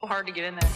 hard to get in there.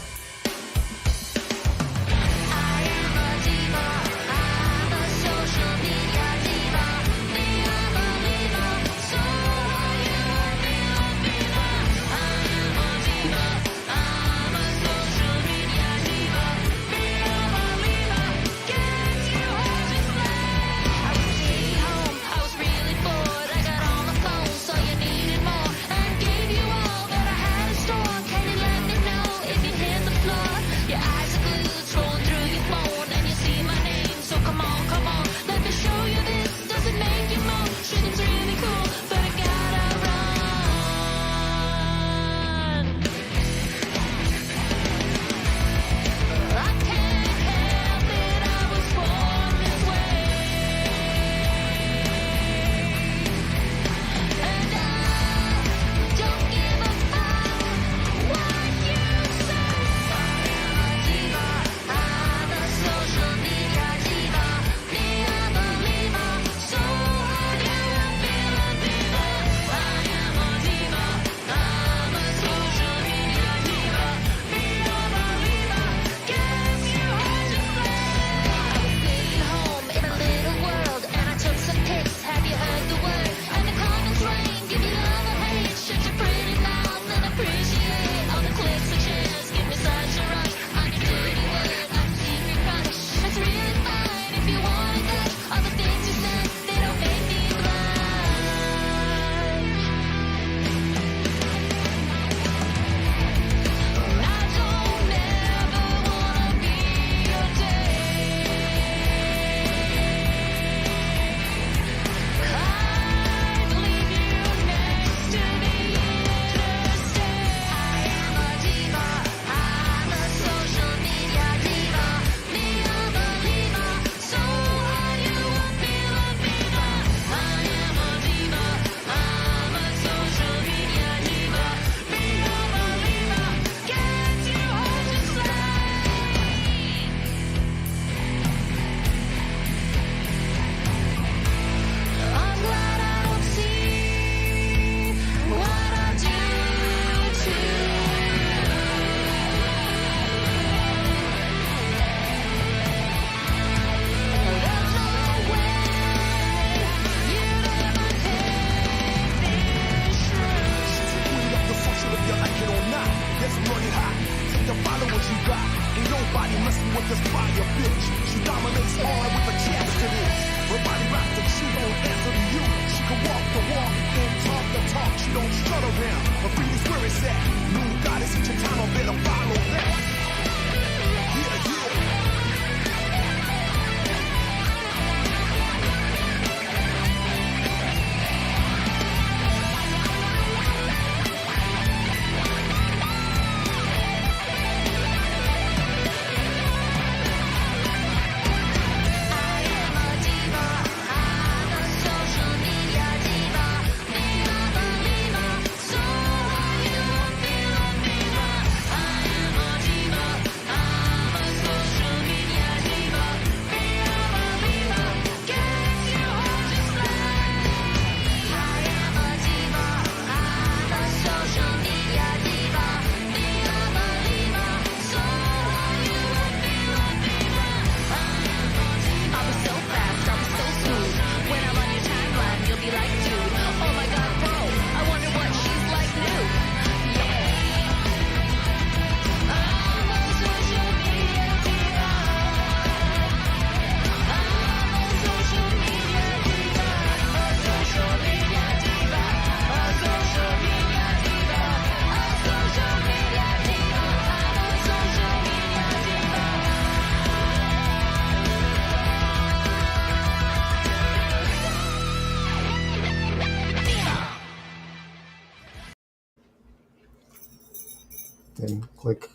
Then click.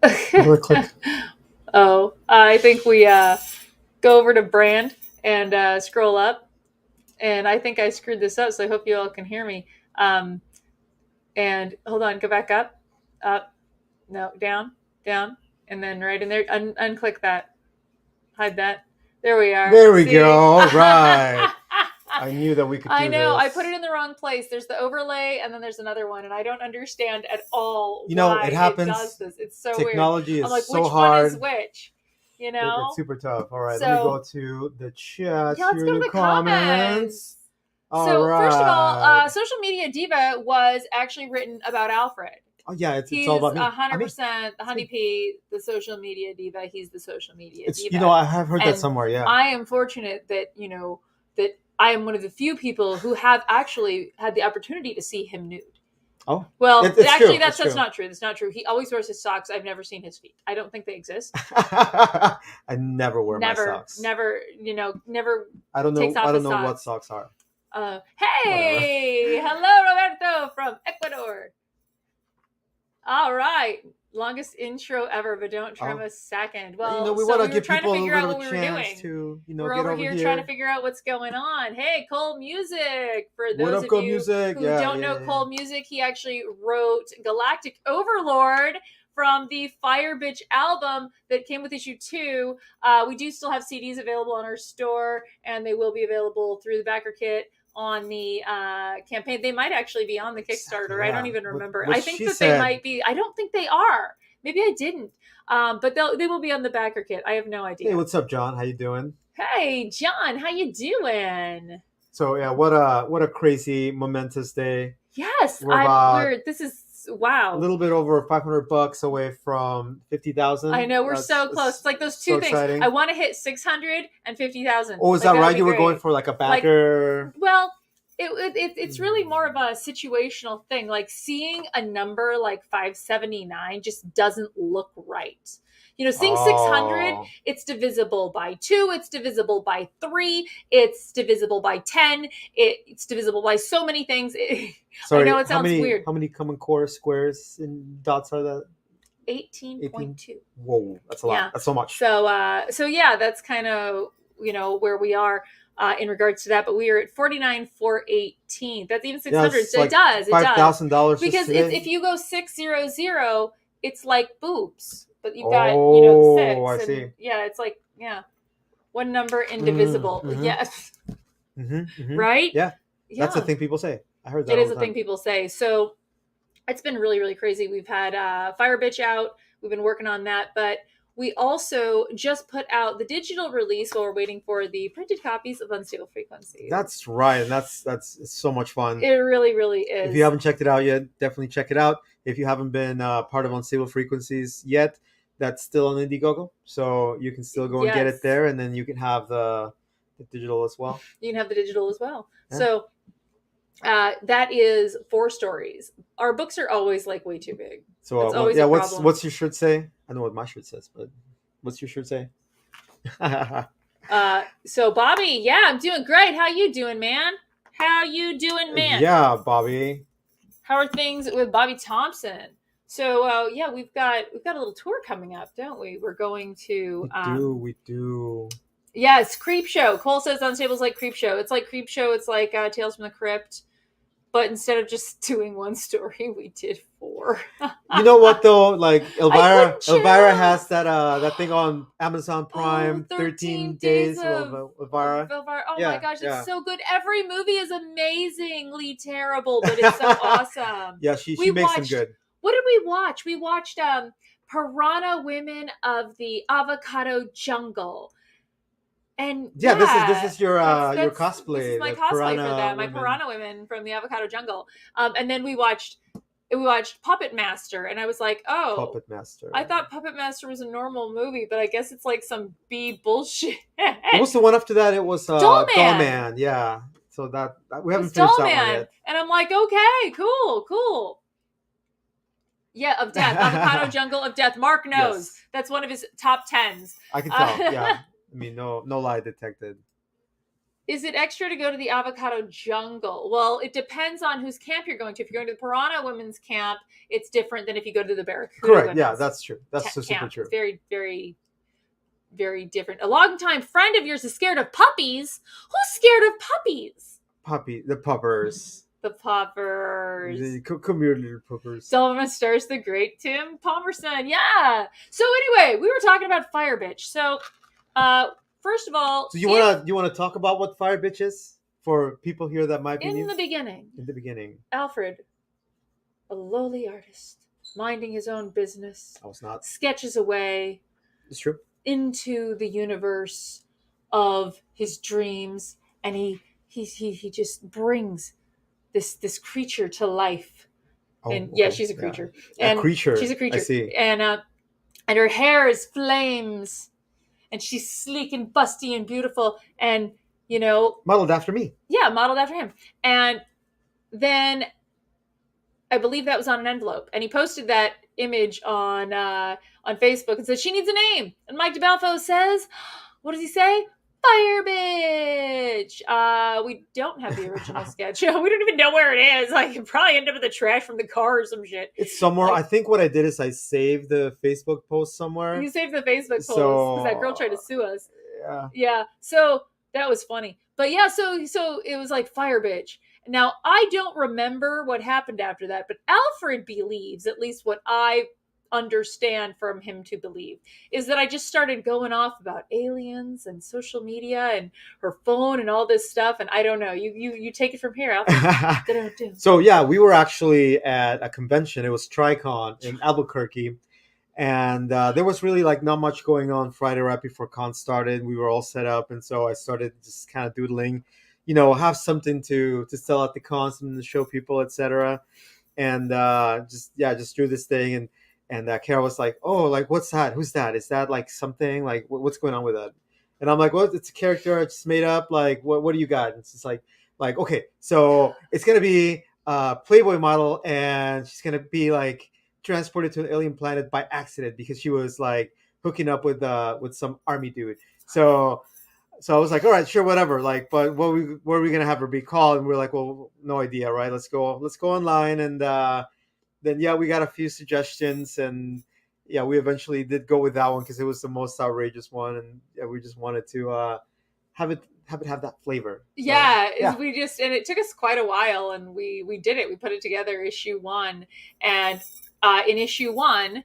Click. Oh, I think we go over to brand and scroll up. And I think I screwed this up, so I hope you all can hear me. And hold on, go back up, no, down, and then right in there, unclick that, hide that. There we are. There we go. All right. I knew that we could do I know. this. I put it in the wrong place. There's the overlay, and then there's another one, and I don't understand at all You know, why it happens. does this. It's so Technology weird. is I'm like, so which hard. one is which? You know? It's super tough. All right, So, let me go to the chat. Yeah, let's go to the comments. All right. First of all, Social Media Diva was actually written about Alfred. Oh yeah, it's He's all about me. 100% the honeybee, the social media diva. He's the social media diva. You know, I have heard that somewhere. Yeah. I am fortunate that that I am one of the few people who have actually had the opportunity to see him nude. Oh, well, it's actually, true. that's not true. That's not true. He always wears his socks. I've never seen his feet. I don't think they exist. I never wear my socks. Never. Never. I don't know. Takes off I don't his know socks. what socks are. Hey, hello, Roberto from Ecuador. All right. Longest intro ever, but don't trim a second. Well, we want to give people a little bit of a chance to, we're get over here trying to figure out what's going on. Hey, Cole Music. For those of you who don't know Cole Music, he actually wrote Galactic Overlord from the Firebitch album that came with issue 2. We do still have CDs available on our store, and they will be available through the backer kit on the campaign. They might actually be on the Kickstarter. I don't even remember. I think that they might be. I don't think they are. Maybe I didn't. But they will be on the backer kit. I have no idea. Hey, what's up, John? How you doing? Hey, John, how you doing? So yeah, what a crazy momentous day. Yes, this is wow. A little bit over $500 away from 50,000. I know, we're so close. It's like those two things. Exciting. I want to hit 600 and 50,000. Oh, is that right? You were going for like a backer? Well, it's really more of a situational thing. Like seeing a number like 579 just doesn't look right. Seeing 600, it's divisible by 2, it's divisible by 3, it's divisible by 10, it's divisible by so many things. Sorry, I know it sounds weird. How many common core squares and dots are that? 18.2. Whoa, that's a lot. Yeah. That's so much. So yeah, that's kind of where we are in regards to that. But we are at 49,418. That's even 600. So like it does. $5,000 because if you go 600, it's like boobs. But you've got 6. I see. Yeah, it's like one number indivisible. Mm-hmm. Yes. Mm-hmm. Right? Yeah. That's the thing people say. I heard that. It is a thing people say. So it's been really, really crazy. We've had Firebitch out. We've been working on that, but we also just put out the digital release while we're waiting for the printed copies of Unstable Frequencies. That's right. And that's so much fun. It really, really is. If you haven't checked it out yet, definitely check it out. If you haven't been part of Unstable Frequencies yet, that's still on Indiegogo. So you can still go and get it there, and then you can have the digital as well. You can have the digital as well. Yeah. So that is 4 stories. Our books are always like way too big. So it's always a problem. What's your shirt say? I know what my shirt says, but what's your shirt say? So Bobby, yeah, I'm doing great. How you doing, man? Yeah, Bobby. How are things with Bobby Thompson? So yeah, we've got a little tour coming up, don't we? We're going to we do. Yes, Creep Show. Cole says Unstable's like Creep Show. It's like Creep Show. It's like Tales from the Crypt. But instead of just doing one story, we did 4. You know what though? Like Elvira has that thing on Amazon Prime. 13 Days of Elvira. Oh my gosh, it's so good. Every movie is amazingly terrible, but it's so awesome. Yeah, she makes them good. What did we watch? We watched Piranha Women of the Avocado Jungle. And yeah, this is your cosplay. This is my cosplay for them. My Piranha Women from the Avocado Jungle. And then we watched Puppet Master, and I was like, oh, Puppet Master. I thought Puppet Master was a normal movie, but I guess it's like some B bullshit. What was the one after that? It was Dollman. Yeah. So that we haven't finished that one yet. And I'm like, okay, cool. Yeah, of Death. Avocado Jungle of Death. Mark knows. Yes. That's one of his top 10s. I can tell, yeah. I mean, no lie detected. Is it extra to go to the Avocado Jungle? Well, it depends on whose camp you're going to. If you're going to the Piranha Women's Camp, it's different than if you go to the Barracuda Correct. Women's Yeah, that's true. That's super true. It's very, very, very different. A longtime friend of yours is scared of puppies. Who's scared of puppies? The puppers. The puppers. Come here, little puppers. Sullivan Stars, the great Tim Palmerston. Yeah. So anyway, we were talking about Firebitch. So, first of all, so you wanna talk about what Firebitch is for people here that might be In new? the beginning, In the beginning, Alfred, a lowly artist, minding his own business, I was not. sketches away It's true. into the universe of his dreams, and he just brings this creature to life. Oh, And yeah, okay. she's a Yeah. creature, A and she's creature. a I creature, see. and her hair is flames, and she's sleek and busty and beautiful, and you know, Modeled after me. yeah, modeled after him. And then I believe that was on an envelope, and he posted that image on Facebook and said she needs a name. And Mike DeBalfo says, "What does he say? Firebitch." We don't have the original sketch. We don't even know where it is. Like, it probably ended up in the trash from the car or some shit. It's somewhere. Like, I think what I did is I saved the Facebook post somewhere. you saved the Facebook post because that girl tried to So sue us. yeah. Yeah, so that was funny. But yeah, so it was like Firebitch. Now I don't remember what happened after that, but Alfred believes, at least what I understand from him to believe, is that I just started going off about aliens and social media and her phone and all this stuff. And I don't know. You take it from here, Alfred. So yeah, we were actually at a convention. It was TriCon in Albuquerque, and there was really like not much going on Friday right before con started. We were all set up, and so I started just kind of doodling, have something to sell at the con, something to show people, etc. And just drew this thing, and Kara was like, "Oh, like what's that? Who's that? Is that like something? Like what's going on with that?" And I'm like, "Well, it's a character I just made up. Like what do you got?" And it's just like okay, so it's gonna be a Playboy model, and she's gonna be like transported to an alien planet by accident because she was like hooking up with some army dude. So I was like, all right, sure, whatever. Like, but what are we gonna have her be called? And we are like, well, no idea, right? Let's go online, and then yeah, we got a few suggestions, and yeah, we eventually did go with that one because it was the most outrageous one, and yeah, we just wanted to have that flavor. So Yeah, yeah. and it took us quite a while, and we did it. We put it together, issue 1, and in issue 1,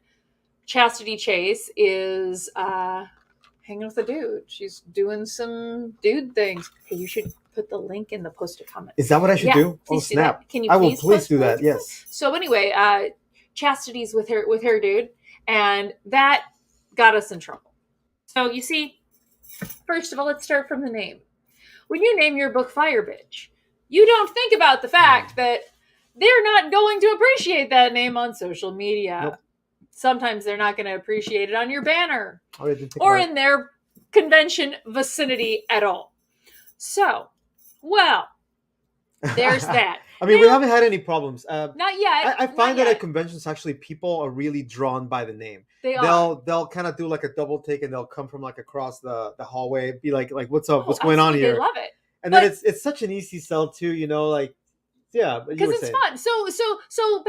Chastity Chase is hanging with a dude. She's doing some dude things. Hey, you should put the link in the poster comment. Is that what I should do? Oh Please do snap! that. Can you I will please please do that. Yes. So anyway, Chastity's with her dude, and that got us in trouble. So you see, first of all, let's start from the name. When you name your book Firebitch, you don't think about the fact that they're not going to appreciate that name on social media. Nope. Sometimes they're not going to appreciate it on your banner or in their convention vicinity at all. So, well, there's that. I mean, we haven't had any problems. Not yet. I find that at conventions, actually, people are really drawn by the name. They'll kind of do like a double take, and they'll come from like across the hallway, be like what's up, what's going on here? They love it, and then it's such an easy sell too, like yeah, because it's fun. So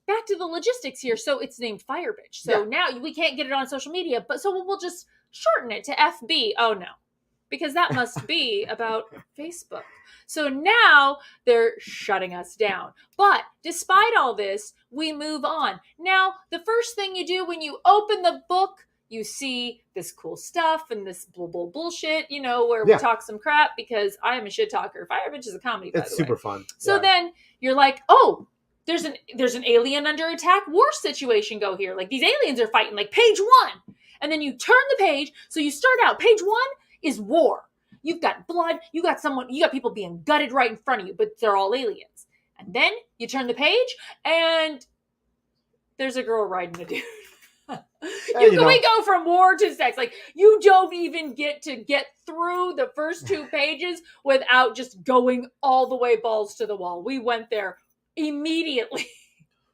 back to the logistics here. So it's named Firebitch. So now we can't get it on social media, but so we'll just shorten it to FB. Oh no, because that must be about Facebook. So now they're shutting us down. But despite all this, we move on. Now, the first thing you do when you open the book, you see this cool stuff and this bullshit, where we talk some crap, because I am a shit talker. Firebitch is a comedy, by the way. It's super fun. So then you're like, oh, there's an alien under attack war situation go here. Like, these aliens are fighting, like page 1. And then you turn the page. So you start out, page 1 is war. You've got blood. You got people being gutted right in front of you, but they're all aliens. And then you turn the page, and there's a girl riding a dude. We go from war to sex. Like, you don't even get through the first 2 pages without just going all the way balls to the wall. We went there immediately.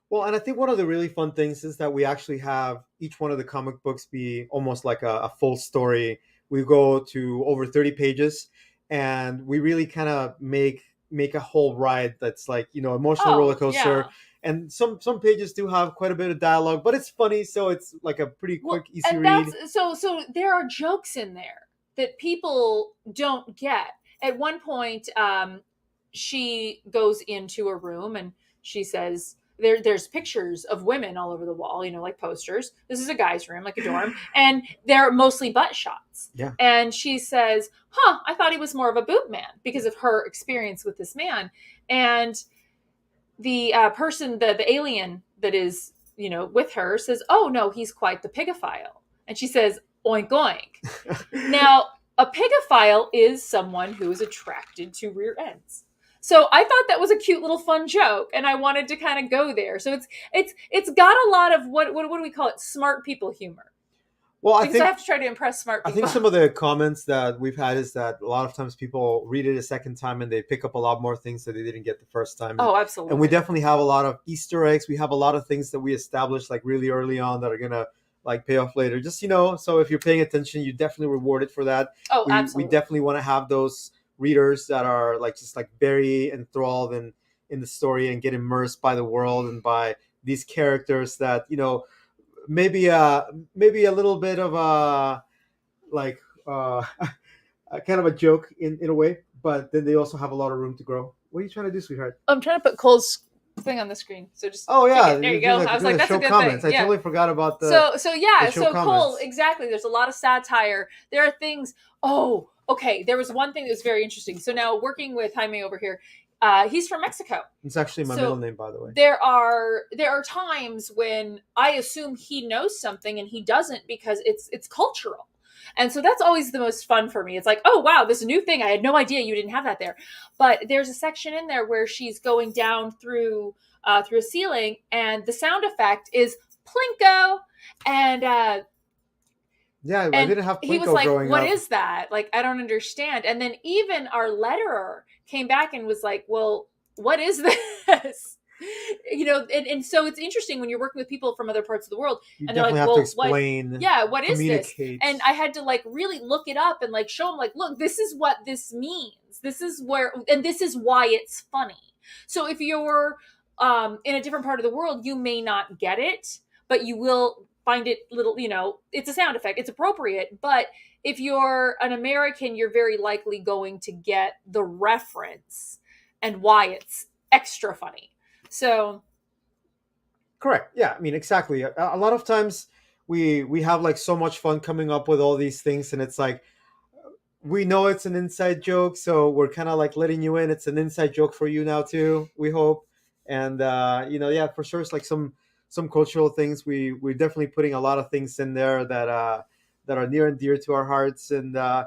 Well, and I think one of the really fun things is that we actually have each one of the comic books be almost like a full story. We go to over 30 pages, and we really kind of make a whole ride that's like, emotional roller coaster. Yeah. And some pages do have quite a bit of dialogue, but it's funny, so it's like a pretty quick, easy read. So there are jokes in there that people don't get. At one point, she goes into a room, and she says, there's pictures of women all over the wall, like posters. This is a guy's room, like a dorm, and they're mostly butt shots. Yeah. And she says, I thought he was more of a boob man because of her experience with this man. And the person, the alien that is, with her says, oh no, he's quite the pigophile. And she says, oink oink. Now, a pigophile is someone who is attracted to rear ends. So I thought that was a cute little fun joke, and I wanted to kind of go there. So it's got a lot of what do we call it? Smart people humor. Well, I have to try to impress smart people. I think some of the comments that we've had is that a lot of times people read it a second time and they pick up a lot more things that they didn't get the first time. Oh, absolutely. And we definitely have a lot of Easter eggs. We have a lot of things that we established like really early on that are gonna like pay off later. Just so if you're paying attention, you definitely rewarded for that. Oh, absolutely. We definitely want to have those readers that are like just like very enthralled in the story and get immersed by the world and by these characters that maybe a little bit of a like kind of a joke in a way, but then they also have a lot of room to grow. What are you trying to do, sweetheart? I'm trying to put Cole's thing on the screen, so just there you go. I was like, that's a good comments. thing. I totally forgot about the so Cole, exactly. There's a lot of satire. There are things. Oh, okay. There was one thing that was very interesting. So now working with Jaime over here. He's from Mexico. It's actually my middle name, by the way. There are times when I assume he knows something and he doesn't because it's cultural. And so that's always the most fun for me. It's like, oh, wow, this new thing. I had no idea you didn't have that there. But there's a section in there where she's going down through a ceiling and the sound effect is plinko. And I didn't have Plinko he was like, growing what up. is that? Like, I don't understand. And then even our letterer came back and was like, well, what is this? And so it's interesting when you're working with people from other parts of the world and they're like, well, to explain, what is this? And I had to like really look it up and like show them like, look, this is what this means. This is this is why it's funny. So if you're in a different part of the world, you may not get it, but you will find it little, it's a sound effect. It's appropriate. But if you're an American, you're very likely going to get the reference and why it's extra funny. So. Correct. Yeah. I mean, exactly. A lot of times we have like so much fun coming up with all these things. And it's like, we know it's an inside joke. So we're kind of like letting you in. It's an inside joke for you now too, we hope. And, for sure. It's like some cultural things. We're definitely putting a lot of things in there that are near and dear to our hearts. And I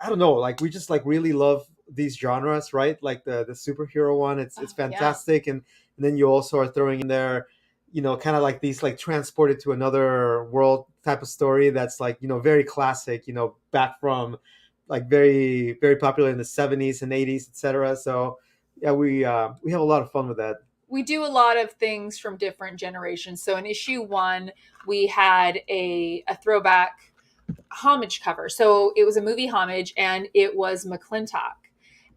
don't know, like we just like really love these genres, right? Like the superhero one, it's fantastic. Yeah. And then you also are throwing in there, kind of like these like transported to another world type of story that's like, very classic, back from like very, very popular in the 70s and 80s, etc. So yeah, we have a lot of fun with that. We do a lot of things from different generations. So in issue 1, we had a throwback homage cover. So it was a movie homage and it was McClintock.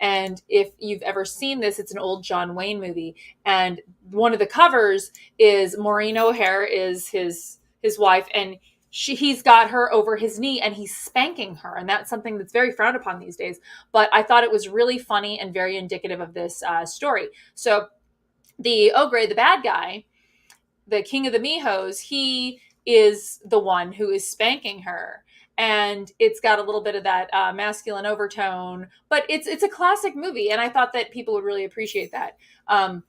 And if you've ever seen this, it's an old John Wayne movie. And one of the covers is Maureen O'Hare is his wife. And he's got her over his knee and he's spanking her. And that's something that's very frowned upon these days. But I thought it was really funny and very indicative of this story. So the Ogre, the bad guy, the king of the Mihos, he is the one who is spanking her. And it's got a little bit of that masculine overtone, but it's a classic movie. And I thought that people would really appreciate that. And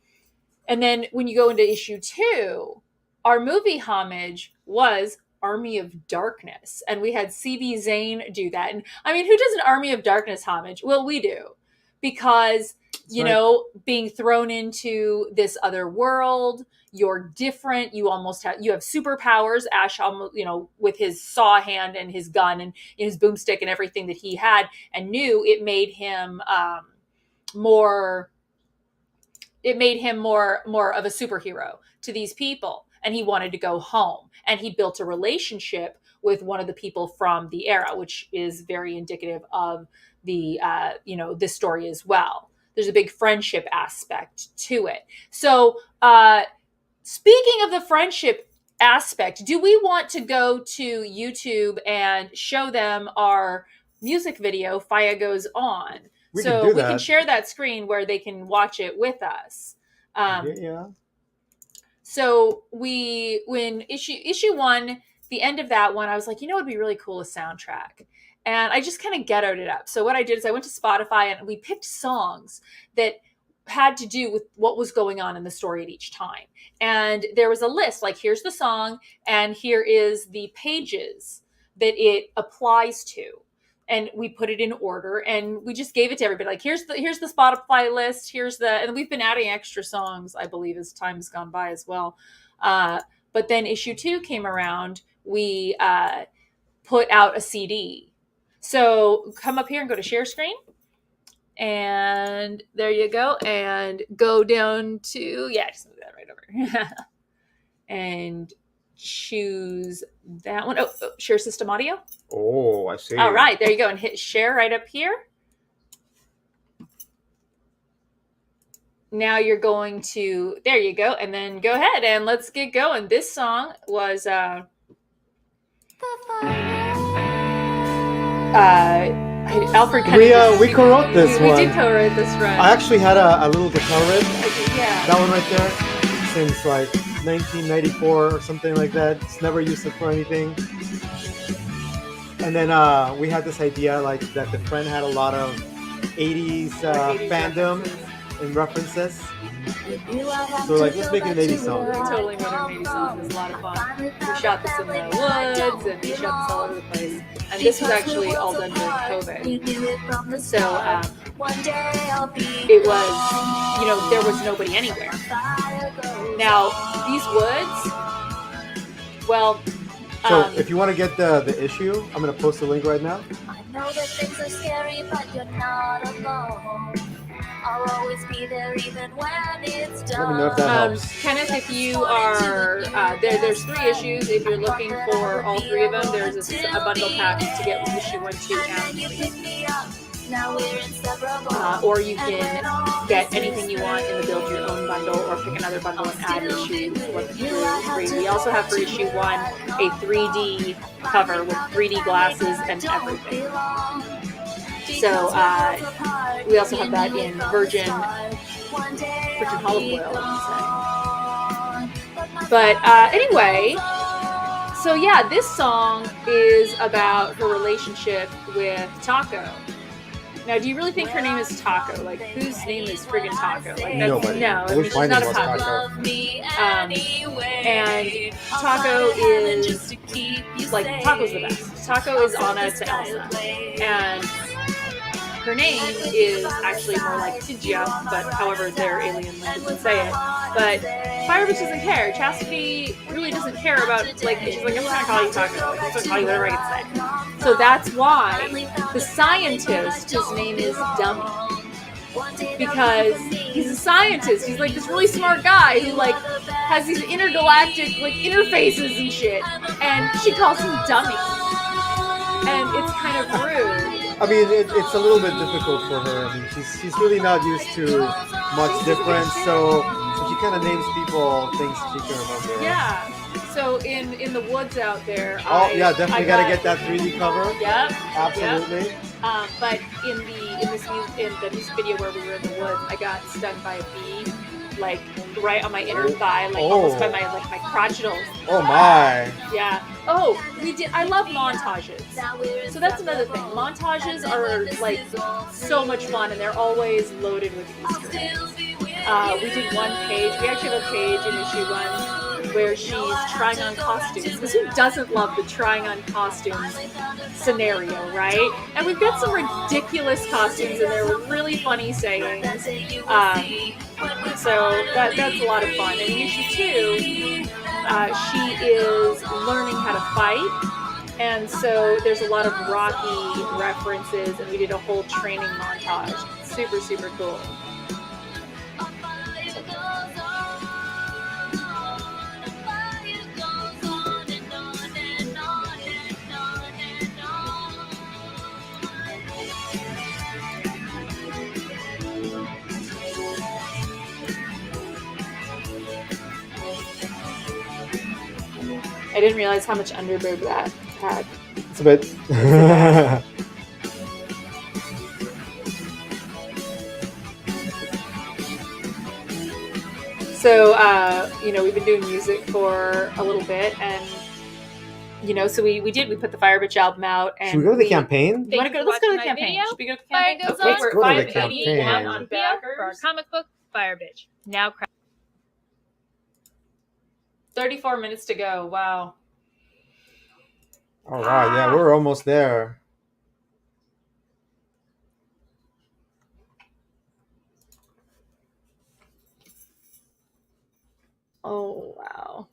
then when you go into issue 2, our movie homage was Army of Darkness. And we had C.B. Zane do that. And I mean, who does an Army of Darkness homage? Well, we do. Because, being thrown into this other world, you're different. You have superpowers. Ash, with his saw hand and his gun and his boomstick and everything that he had and knew, it made him more of a superhero to these people. And he wanted to go home. And he built a relationship with one of the people from the era, which is very indicative of the, this story as well. There's a big friendship aspect to it. So, speaking of the friendship aspect, do we want to go to YouTube and show them our music video, Fire Goes On? We can share that screen where they can watch it with us. Yeah. So when issue one, the end of that one, I was like, you know, it'd be really cool, a soundtrack. And I just kind of ghettoed it up. So what I did is I went to Spotify and we picked songs that had to do with what was going on in the story at each time. And there was a list, like here's the song and here is the pages that it applies to. And we put it in order and we just gave it to everybody. Like here's the Spotify list, and we've been adding extra songs, I believe, as time's gone by as well. But then issue 2 came around, we put out a CD. So come up here and go to share screen. And there you go. And go down to, just move that right over. And choose that one. Oh, share system audio. Oh, I see. All right, there you go. And hit share right up here. Now you're going to, there you go. And then go ahead and let's get going. This song was Alfred we co-wrote this one. We did co-write this run. I actually had a little guitar riff. Yeah. That one right there. Since like 1994 or something like that. It's never used it for anything. And then we had this idea like that the friend had a lot of 80s fandom and references. So like, let's make it an 80s song. We totally made an 80s song. It was a lot of fun. We shot this in the woods and we shot this all over the place. And this was actually all done during COVID. So it was, you know, there was nobody anywhere. Now, these woods, well... So if you want to get the issue, I'm going to post the link right now. I know that things are scary, but you're not alone. I'll always be there even when it's done. Let me know if that helps. Kenneth, if you are, there's 3 issues. If you're looking for all 3 of them, there's a bundle pack to get issue 1, 2, and 3. Or you can get anything you want in the build your own bundle or pick another bundle and add issue 1 through 3. We also have for issue 1 a 3D cover with 3D glasses and everything. So we also have that in virgin olive oil, I would say. But anyway, so yeah, this song is about her relationship with Taco. Now, do you really think her name is Taco? Like, whose name is friggin' Taco? Like, that's, nobody. No, I mean, she's not a Taco. And Taco is, like, Taco's the best. Taco is Anna to Elsa. And her name is actually more like Tigia, but however their alien language say it. But Firebitch doesn't care. Chastity really doesn't care about, like, she's like, I'm just gonna call you Taco. Like, I'm just gonna call you whatever I can say. So that's why the scientist, his name is Dummy. Because he's a scientist. He's like this really smart guy who like has these intergalactic like interfaces and shit. And she calls him Dummy. And it's kind of rude. I mean, it's a little bit difficult for her. I mean, she's really not used to much difference, so she kind of names people things she can remember. Yeah. So in the woods out there, definitely gotta get that 3D cover. Yep. Absolutely. Yep. But in the music video where we were in the woods, I got stung by a bee, like right on my inner thigh, like almost by my crotchals. Oh my. Yeah. Oh, we did. I love montages. So that's another thing. Montages are like so much fun, and they're always loaded with Easter eggs. We did one page. We actually have a page in issue 1 where she's trying on costumes. Because who doesn't love the trying on costumes scenario, right? And we've got some ridiculous costumes in there with really funny sayings. So that's a lot of fun. And in issue 2, she is learning how to fight. And so there's a lot of Rocky references, and we did a whole training montage. Super, super cool. I didn't realize how much underboob that had. It's a bit. So, we've been doing music for a little bit, and so we put the Firebitch album out. And should we go to the campaign? You want to go? Let's go to the campaign. Should we go to the campaign? Fire goes Okay, on. we're Let's go to the 581 campaign. on For our backers. comic book Firebitch. Now 34 minutes to go. Wow. All right, yeah, we're almost there. Oh, wow.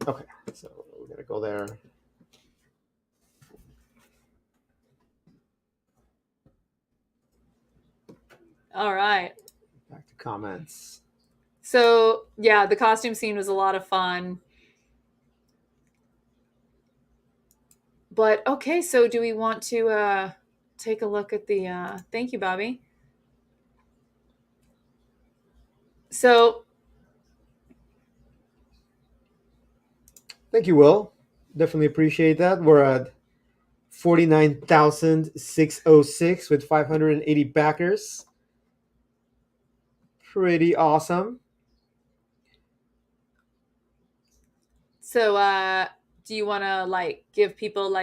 Okay, so we're gonna go there. All right. Back to comments. So, yeah, the costume scene was a lot of fun. But, okay, so do we want to take a look at the... thank you, Bobby. So... Thank you, Will. Definitely appreciate that. We're at 49,606 with 580 backers. Pretty awesome. So, do you want to give people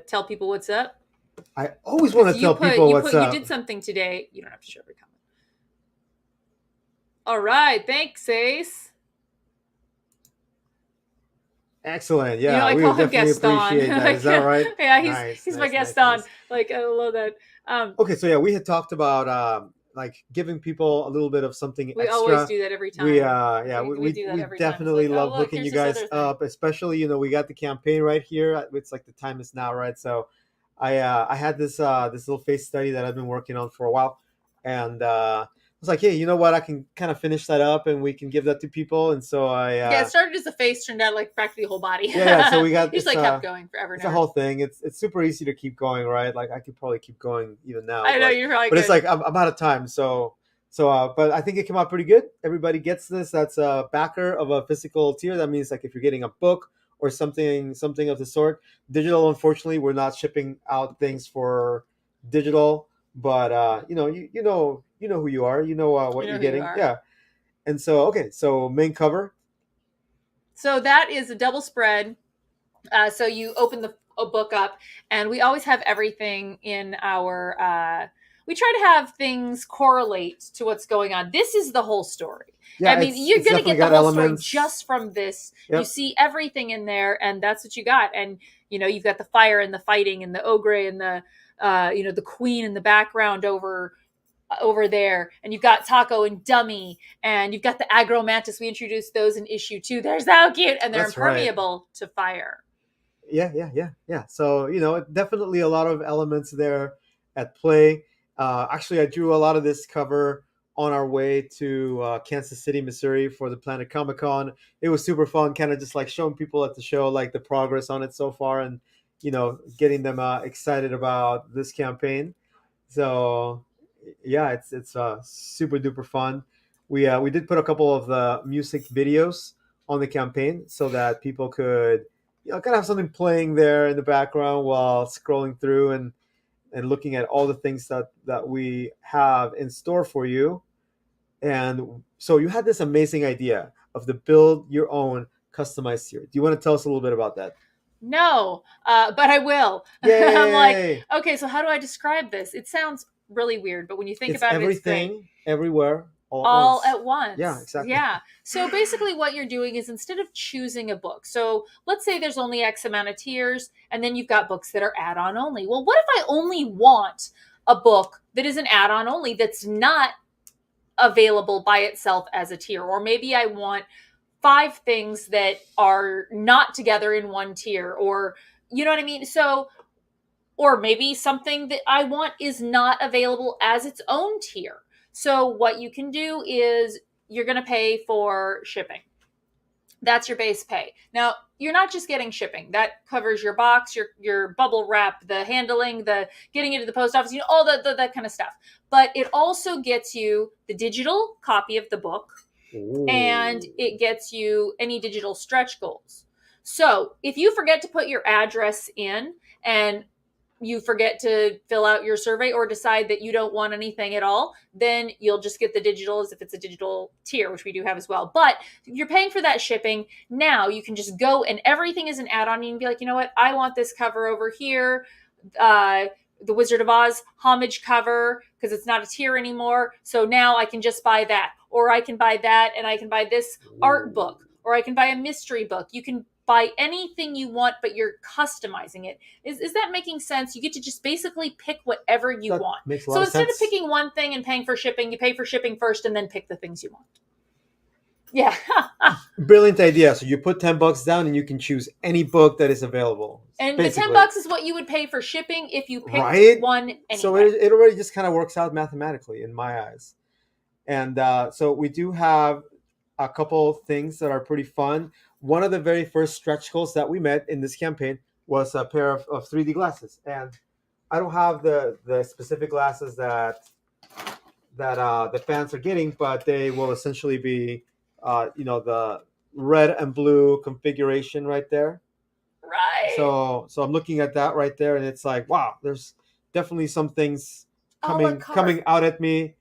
tell people what's up? I always want to tell people what's up. You did something today. You don't have to show every comment. All right, thanks, Ace. Excellent. Yeah, I we call him definitely appreciate that. Is that right? Yeah, he's my guest on. I love that. Okay, so yeah, we had talked about giving people a little bit of something extra. We always do that every time. We do that every definitely time. love hooking you guys up, especially we got the campaign right here. It's like the time is now, right? So I had this little face study that I've been working on for a while, and I was like, hey, you know what? I can kind of finish that up, and we can give that to people. And so it started as a face, turned out like practically the whole body. Yeah, so we got just kept going forever. It's a whole thing. It's super easy to keep going, right? Like I could probably keep going even now. I know you're probably. But it's like I'm out of time, so but I think it came out pretty good. Everybody gets this. That's a backer of a physical tier. That means if you're getting a book or something of the sort. Digital, unfortunately, we're not shipping out things for digital. But you know who you are. You know what you're getting. Yeah. And so so main cover. So that is a double spread. So you open a book up, and we always have everything in our. We try to have things correlate to what's going on. This is the whole story. Yeah, I mean, you're going to get the whole story just from this. Yep. You see everything in there, and that's what you got. And you've got the fire and the fighting and the ogre and the the queen in the background over there, and you've got Taco and Dummy, and you've got the aggro mantis. We introduced those in issue 2. They're so cute, and they're impermeable to fire. Yeah. So definitely a lot of elements there at play. Actually, I drew a lot of this cover on our way to Kansas City, Missouri for the Planet Comic Con. It was super fun, kind of just showing people at the show the progress on it so far, and getting them excited about this campaign. So yeah, it's super duper fun. We did put a couple of the music videos on the campaign so that people could kind of have something playing there in the background while scrolling through and looking at all the things that we have in store for you. And so you had this amazing idea of the build your own customized tier. Do you want to tell us a little bit about that? No, but I will. Yay! I'm like, okay, so how do I describe this? It sounds really weird, but when you think about it, it's everything, everywhere, all at once. Yeah, exactly. Yeah. So basically what you're doing is, instead of choosing a book, so let's say there's only X amount of tiers, and then you've got books that are add-on only. Well, what if I only want a book that is an add-on only that's not available by itself as a tier? Or maybe I want 5 things that are not together in one tier, or you know what I mean? So, or maybe something that I want is not available as its own tier. So what you can do is you're going to pay for shipping. That's your base pay. Now, you're not just getting shipping. That covers your box, your bubble wrap, the handling, the getting it to the post office, all that kind of stuff. But it also gets you the digital copy of the book. Ooh. And it gets you any digital stretch goals. So if you forget to put your address in, and you forget to fill out your survey or decide that you don't want anything at all, then you'll just get the digitals if it's a digital tier, which we do have as well. But if you're paying for that shipping, now you can just go and everything is an add-on. You can be like, you know what? I want this cover over here. The Wizard of Oz homage cover, because it's not a tier anymore. So now I can just buy that, or I can buy that, and I can buy this art book, or I can buy a mystery book. You can buy anything you want, but you're customizing it. Is that making sense? You get to just basically pick whatever you want. Makes a lot So of instead sense. of picking one thing and paying for shipping, you pay for shipping first and then pick the things you want. Yeah. Brilliant idea. So you put $10 down and you can choose any book that is available. And basically. the $10 is what you would pay for shipping if you picked one anyway. So it already just kind of works out mathematically in my eyes. And so we do have a couple things that are pretty fun. One of the very first stretch goals that we met in this campaign was a pair of 3D glasses. And I don't have the specific glasses that the fans are getting, but they will essentially be, the red and blue configuration right there. Right. So I'm looking at that right there, and it's like, wow, there's definitely some things coming out at me.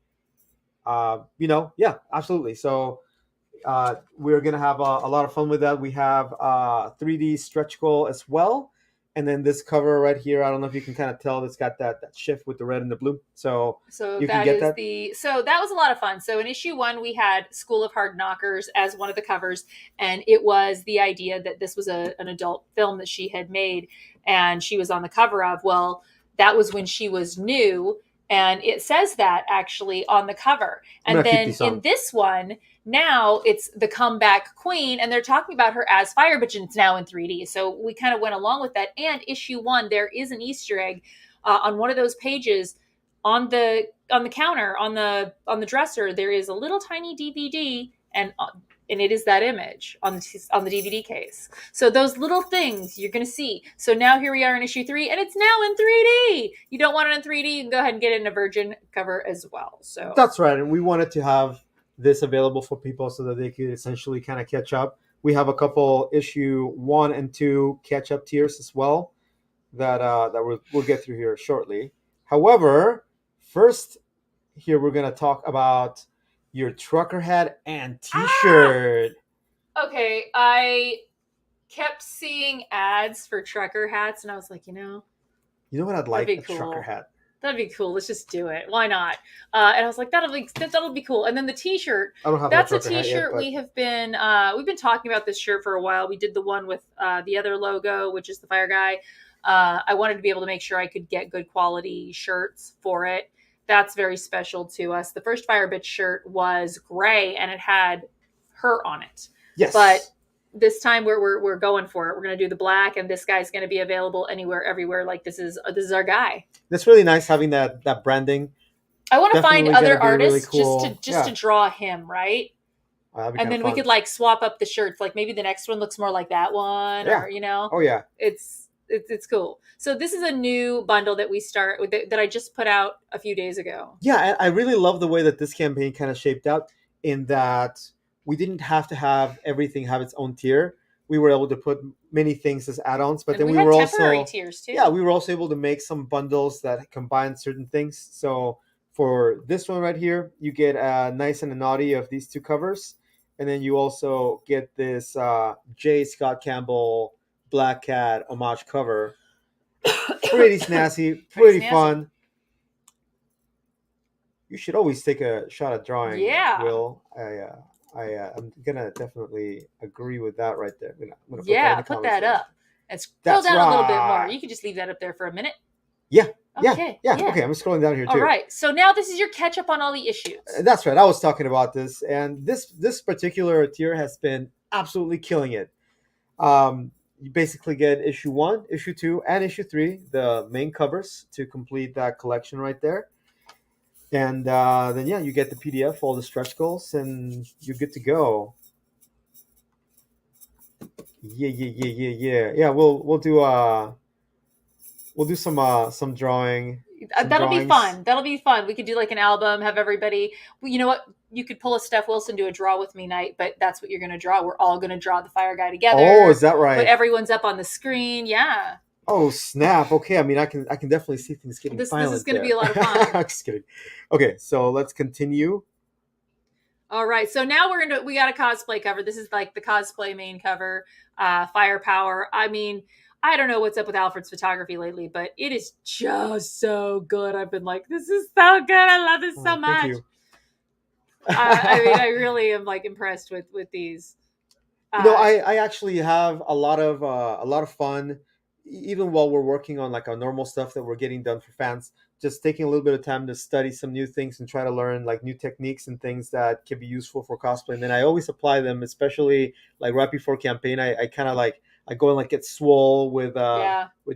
Yeah, absolutely. So we're gonna have a lot of fun with that. We have 3D stretch goal as well, and then this cover right here. I don't know if you can kind of tell. It's got that shift with the red and the blue. So you can get that. So that was a lot of fun. So in issue 1, we had School of Hard Knockers as one of the covers, and it was the idea that this was an adult film that she had made, and she was on the cover of. Well, that was when she was new. And it says that actually on the cover. And then in this one, now it's the comeback queen, and they're talking about her as Firebitch, and it's now in 3D. So we kind of went along with that. And issue 1, there is an Easter egg on one of those pages on the counter on the dresser. There is a little tiny DVD, and it is that image on the DVD case. So those little things you're going to see. So now here we are in issue 3, and it's now in 3D. You don't want it in 3D, you can go ahead and get it in a virgin cover as well. So that's right. And we wanted to have this available for people so that they could essentially kind of catch up. We have a couple issue 1 and 2 catch up tiers as well that we'll get through here shortly. However, first here we're going to talk about your trucker hat and t-shirt. Okay, I kept seeing ads for trucker hats, and I was like, you know what I'd like? A trucker hat. That'd be cool. Let's just do it. Why not? And I was like, that'll be cool. And then the t-shirt. I don't have that's a t-shirt yet, but... we've been talking about this shirt for a while. We did the one with the other logo, which is the fire guy. I wanted to be able to make sure I could get good quality shirts for it. That's very special to us. The first Firebitch shirt was gray and it had her on it. Yes. But this time we're going for it. We're going to do the black, and this guy's going to be available anywhere, everywhere. Like this is our guy. That's really nice having that branding. I want to find other artists really cool. just to draw him, right? And then we could like swap up the shirts. Like maybe the next one looks more like that one, or Oh yeah. It's cool. So this is a new bundle that we start with that I just put out a few days ago. Yeah, I really love the way that this campaign kind of shaped out, in that we didn't have to have everything have its own tier. We were able to put many things as add-ons, but then we were also tiers too. Yeah, we were also able to make some bundles that combine certain things. So for this one right here, you get a nice and a naughty of these 2 covers, and then you also get this J. Scott Campbell Black Cat homage cover. Pretty snazzy, pretty fun. You should always take a shot at drawing. Yeah, Will. I'm gonna definitely agree with that right there. I'm gonna put that up. And scroll down a little bit more. You can just leave that up there for a minute. Yeah. Okay. Yeah. Okay, I'm scrolling down here too. All right. So now this is your catch up on all the issues. That's right. I was talking about this, and this particular tier has been absolutely killing it. You basically get issue 1, issue 2, and issue 3, the main covers to complete that collection right there. And then you get the PDF, all the stretch goals, and you're good to go. Yeah. We'll do some drawing. That'll be fun. We could do like an album, have everybody. You know what? You could pull a Steph Wilson, do a draw with me night, but that's what you're going to draw. We're all going to draw the fire guy together. Oh, is that right? But everyone's up on the screen. Yeah. Oh snap! Okay, I mean, I can definitely see things getting This violent. is going to there. be a lot of fun. Just kidding. Okay, so let's continue. All right, so now we got a cosplay cover. This is like the cosplay main cover, Firepower. I mean, I don't know what's up with Alfred's photography lately, but it is just so good. I've been like, this is so good. I love this so much. Thank you. I mean, I really am like impressed with these. I actually have a lot of fun, even while we're working on like our normal stuff that we're getting done for fans. Just taking a little bit of time to study some new things and try to learn like new techniques and things that can be useful for cosplay. And then I always apply them, especially like right before campaign. I kind of like I go and like get swole with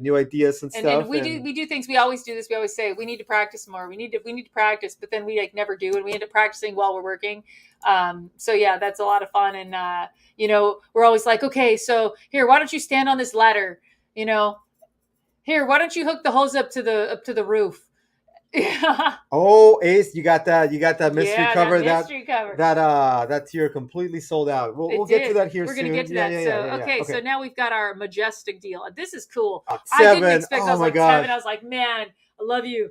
new ideas and stuff. And we do things. We always do this. We always say we need to practice more. We need to practice, but then we like never do, and we end up practicing while we're working. So yeah, that's a lot of fun. And we're always like, okay, so here, why don't you stand on this ladder? Here, why don't you hook the hose up to the roof? Oh, Ace, you got that mystery cover. That mystery cover. That tier completely sold out. We'll get to that here soon. We're gonna get to that. Okay, so now we've got our majestic deal. This is cool. Tevin. I didn't expect. Oh I was my like God. Tevin. I was like, man, I love you.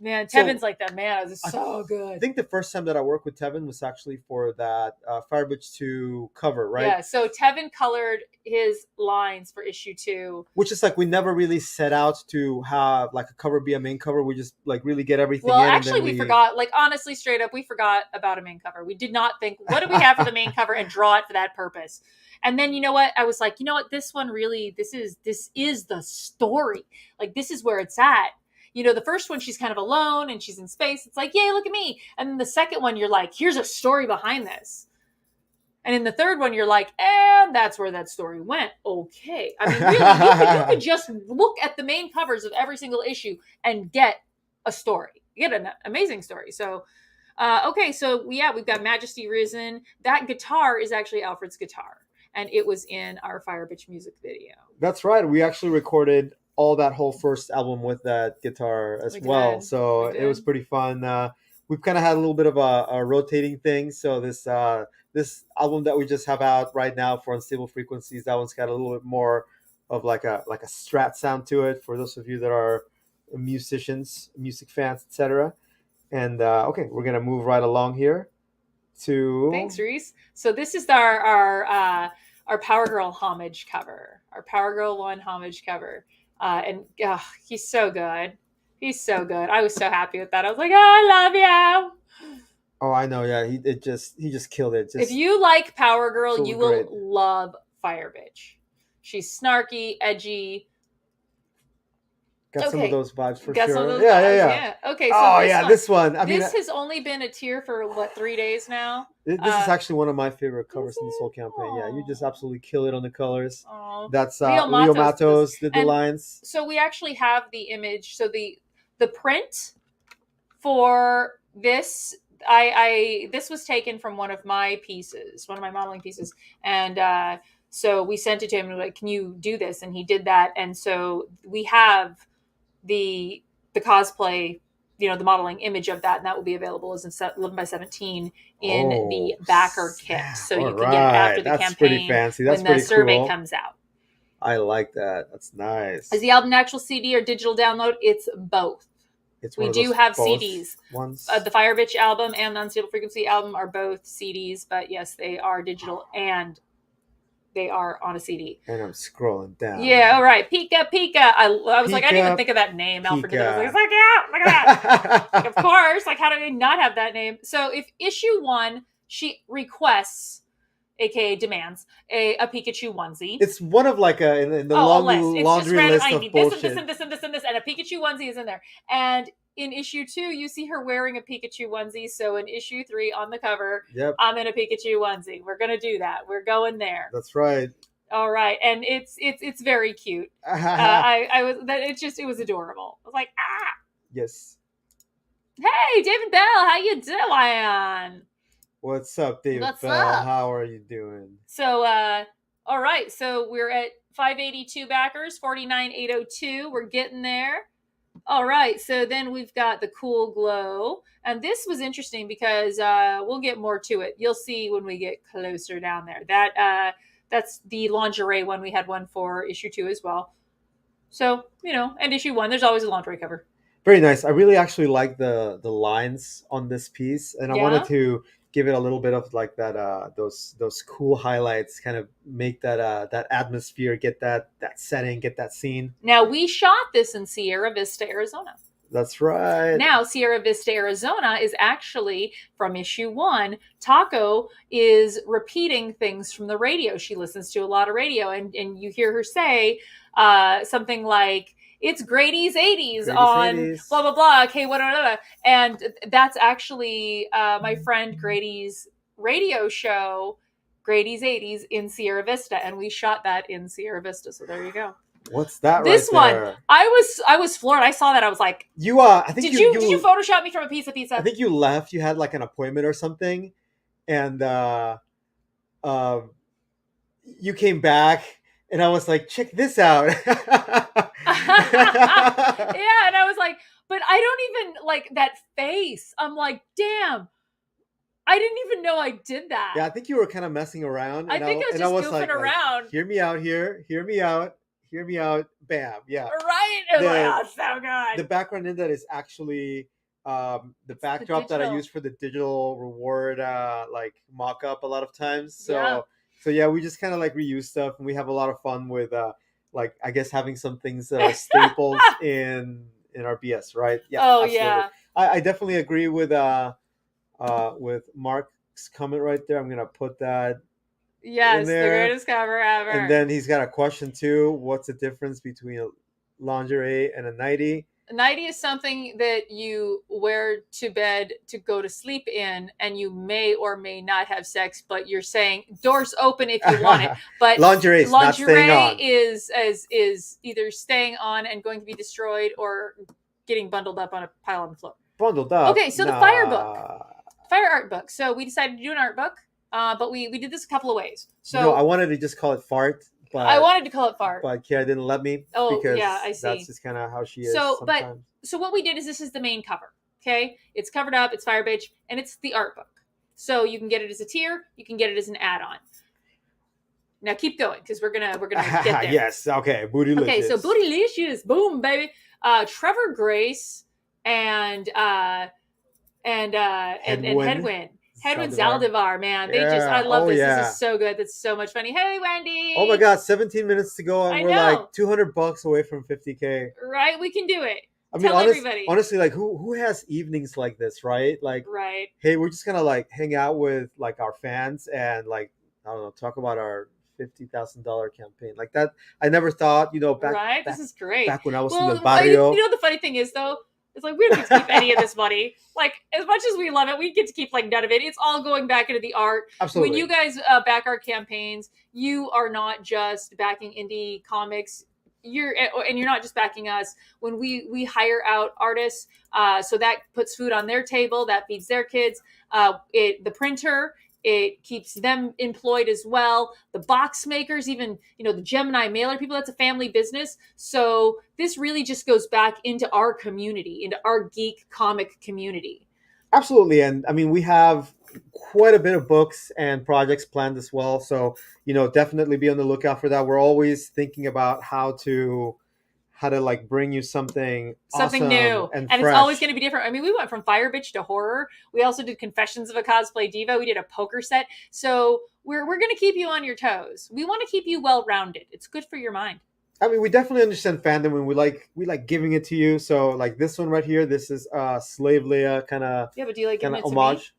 Man, Tevin's like that. Man, this is so good. I think the first time that I worked with Tevin was actually for that Firebitch 2 cover, right? Yeah, so Tevin colored his lines for issue 2. Which is like we never really set out to have like a cover be a main cover. We just like really get everything well, in. Well, actually, we forgot. Like, honestly, straight up, we forgot about a main cover. We did not think, what do we have for the main cover and draw it for that purpose? And then, you know what? I was like, you know what? This one really, this is the story. Like, this is where it's at. The first one, she's kind of alone and she's in space. It's like, yay, look at me. And then the second one, you're like, here's a story behind this. And in the third one, you're like, and that's where that story went. Okay. I mean, really, you could just look at the main covers of every single issue and get a story. Get an amazing story. So, okay. So, we've got Majesty Risen. That guitar is actually Alfred's guitar. And it was in our Firebitch music video. That's right. We actually recorded all that whole first album with that guitar as well. So it was pretty fun. We've kind of had a little bit of a rotating thing. So this album that we just have out right now for Unstable Frequencies, that one's got a little bit more of like a strat sound to it for those of you that are musicians, music fans, etc. And okay, we're gonna move right along here to. Thanks, Reese. So this is our Power Girl homage cover, our Power Girl 1 homage cover. And he's so good. He's so good. I was so happy with that. I was like, I love you. Oh, I know. Yeah, he just killed it. If you like Power Girl, you will love Firebitch. She's snarky, edgy. Got some of those vibes for Got sure. Some of those vibes, yeah. Okay. So this one. I mean, this has only been a tier for what, 3 days now. This is actually one of my favorite covers in this whole campaign. Aww. Yeah, you just absolutely kill it on the colors. Aww. That's Leo Matos did the lines. So we actually have the image. So the print for this, this was taken from one of my pieces, one of my modeling pieces, and so we sent it to him and we were like, can you do this? And he did that, and so we have the cosplay, the modeling image of that, and that will be available as 11 by 17 in the backer kit. So you can get it after the campaign. That's pretty fancy. That's when the survey cool. comes out. I like that. That's nice. Is the album an actual CD or digital download? It's both. We do have CDs. The Firebitch album and the Unstable Frequency album are both CDs, but yes, they are digital and they are on a CD. And I'm scrolling down. Yeah, all right. Pika. I was like, I didn't even think of that name. Alfred did. I was like, yeah, look at that. Like, of course. Like, how do we not have that name? So if issue 1, she requests, aka demands, a Pikachu onesie. It's one of like in the laundry list of bullshit. This, and a Pikachu onesie is in there. And in issue 2, you see her wearing a Pikachu onesie. So in issue 3 on the cover, I'm in a Pikachu onesie. We're gonna do that. We're going there. That's right. All right, and it's very cute. It was adorable. I was like, Yes. Hey, David Bell, how you doing? What's up, David Bell? Up? How are you doing? So, all right. So we're at 582 backers, 49,802. We're getting there. All right. So then we've got the Cool Glow. And this was interesting because we'll get more to it. You'll see when we get closer down there. That's the lingerie one. We had one for issue 2 as well. So, and issue 1, there's always a lingerie cover. Very nice. I really actually like the lines on this piece, and I wanted Yeah. to give it a little bit of like that those cool highlights, kind of make that atmosphere, get that setting, get that scene. Now, we shot this in Sierra Vista, Arizona. That's right. Now, Sierra Vista, Arizona is actually from issue 1. Taco is repeating things from the radio. She listens to a lot of radio, and you hear her say something like, it's Grady's 80s on 80s. blah, blah, blah, K1, and that's actually my friend Grady's radio show, Grady's 80s, in Sierra Vista, and we shot that in Sierra Vista, so there you go. What's that this right there? one, I was floored. I saw that. I was like, I think did you Photoshop me from a piece of pizza? I think you left. You had like an appointment or something, and you came back, and I was like, check this out. Yeah, and I was like, but I don't even like that face. I'm like, damn, I didn't even know I did that. Yeah, I think you were kind of messing around. I think I was just goofing around. Like, hear me out here. Hear me out. Hear me out. Bam. Yeah. Right. Oh, so good. The background in that is actually the backdrop that I use for the digital reward like mock-up a lot of times. So yeah, we just kind of like reuse stuff, and we have a lot of fun with like, I guess, having some things that are staples in our BS, right? Yeah. Oh, absolutely. Yeah. I definitely agree with Mark's comment right there. I'm gonna put that. Yes, the greatest cover ever. And then he's got a question too. What's the difference between a lingerie and a nightie? A nightie is something that you wear to bed to go to sleep in, and you may or may not have sex, but you're saying doors open if you want it. But lingerie not staying on. is either staying on and going to be destroyed, or getting bundled up on a pile on the floor. Bundled up. Okay, so the fire art book. So we decided to do an art book. But we did this a couple of ways. So I wanted to just call it fart. But I wanted to call it fart. But Kira didn't let me. Oh, because yeah, I see. That's just kind of how she is. So what we did is, this is the main cover. Okay, it's covered up. It's Firebitch, and it's the art book. So you can get it as a tier. You can get it as an add-on. Now keep going, because we're gonna get there. Yes. Okay. Bootylicious. Okay. So Bootylicious. Boom, baby. Trevor Grace and Headwind. Headwind Zaldivar, man. I love this. Yeah. This is so good. That's so much funny. Hey, Wendy. Oh my God, 17 minutes to go, and we're like $200 away from 50K. Right? We can do it. I mean, honestly, like who has evenings like this, right? Like, right. Hey, we're just gonna like hang out with like our fans and like, I don't know, talk about our $50,000 campaign like that. I never thought, back. This is great. Back when I was in the barrio. The funny thing is though, it's like we don't get to keep any of this money. Like, as much as we love it, we get to keep like none of it. It's all going back into the art. Absolutely. When you guys back our campaigns, you are not just backing indie comics. You're not just backing us. When we hire out artists, so that puts food on their table, that feeds their kids. The printer. It keeps them employed as well. The box makers, even, the Gemini mailer people, that's a family business. So this really just goes back into our community, into our geek comic community. Absolutely. And I mean, we have quite a bit of books and projects planned as well. So, definitely be on the lookout for that. We're always thinking about how to like bring you something awesome new and it's always going to be different. I mean, we went from Firebitch to horror. We also did Confessions of a Cosplay Diva. We did a poker set. So we're going to keep you on your toes. We want to keep you well-rounded. It's good for your mind. I mean, we definitely understand fandom, and we like giving it to you. So like this one right here, this is Slave Leia kind of. Yeah, but do you like giving it homage?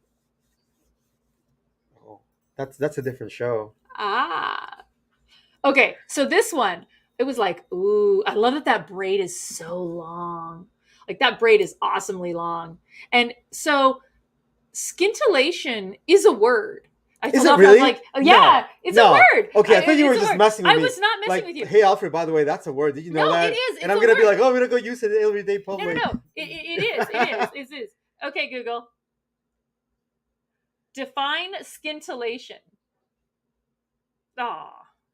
To me? Oh, that's a different show. Okay, so this one. It was like, ooh, I love that braid is so long. Like, that braid is awesomely long. And so scintillation is a word. Is it really? It's a word. Okay, I thought you were just messing with me. I was not messing with you. Hey, Alfred, by the way, that's a word. Did you know that? No, it is. And I'm going to be like, I'm going to go use it in everyday public. No. It is. Okay, Google. Define scintillation.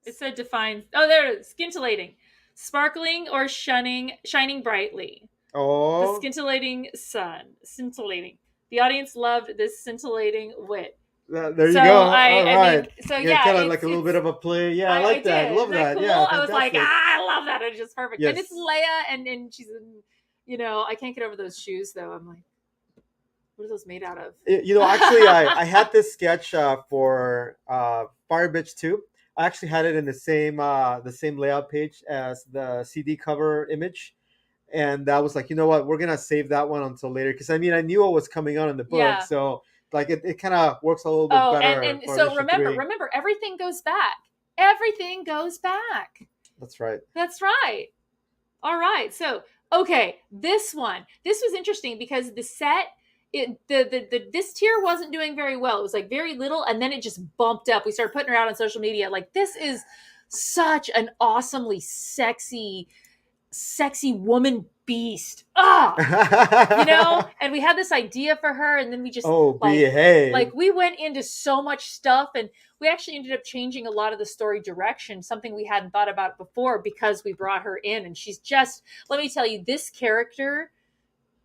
It said define. Oh, there it is. Scintillating. Sparkling or shining brightly. Oh. The scintillating sun. Scintillating. The audience loved this scintillating wit. There you go. All right. I mean, kind of like a little bit of a play. Yeah, I like that. Did. Love Isn't that that. cool? Yeah, I was like, I love that. It's just perfect. Yes. And it's Leia, and she's in, I can't get over those shoes though. I'm like, what are those made out of? Actually, I had this sketch for Firebitch 2. I actually had it in the same layout page as the CD cover image. And I was like, you know what, we're gonna save that one until later, because I knew what was coming on in the book, Yeah. so like it kind of works a little bit better. And for so issue remember, 3. everything goes back. Everything goes back. That's right. That's right. All right. So okay, this was interesting because the set. This tier wasn't doing very well. It was like very little, and then it just bumped up. We started putting her out on social media. Like, this is such an awesomely sexy woman beast. And we had this idea for her, and then we just behave. Like, we went into so much stuff, and we actually ended up changing a lot of the story direction, something we hadn't thought about before, because we brought her in, and she's just, let me tell you, this character,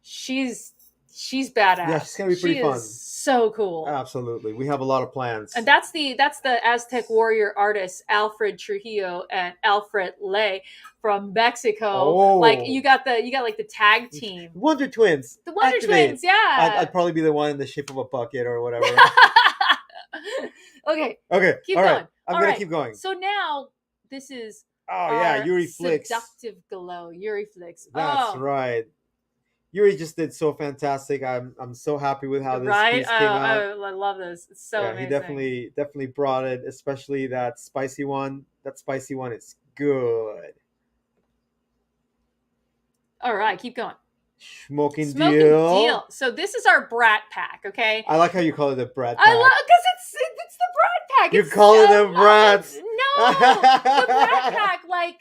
she's badass. Yeah, she's gonna be pretty fun. So cool. Absolutely, we have a lot of plans. And that's the Aztec warrior artists Alfred Trujillo and Alfred Ley from Mexico. Oh. Like, you got like the tag team, Wonder Twins. The Wonder Activate. Twins, yeah. I'd probably be the one in the shape of a bucket or whatever. Okay. Keep going. Right. I'm gonna right. keep going. So now this is Yuri Flicks. Seductive glow. Yuri Flicks. That's right. Yuri just did so fantastic. I'm so happy with how this piece came out. I love this. It's so amazing. He definitely brought it, especially that spicy one. That spicy one is good. All right, keep going. Smoking deal. So this is our brat pack, okay? I like how you call it the brat pack. I love, because it's the brat pack. You call it the brats. No, the brat pack, like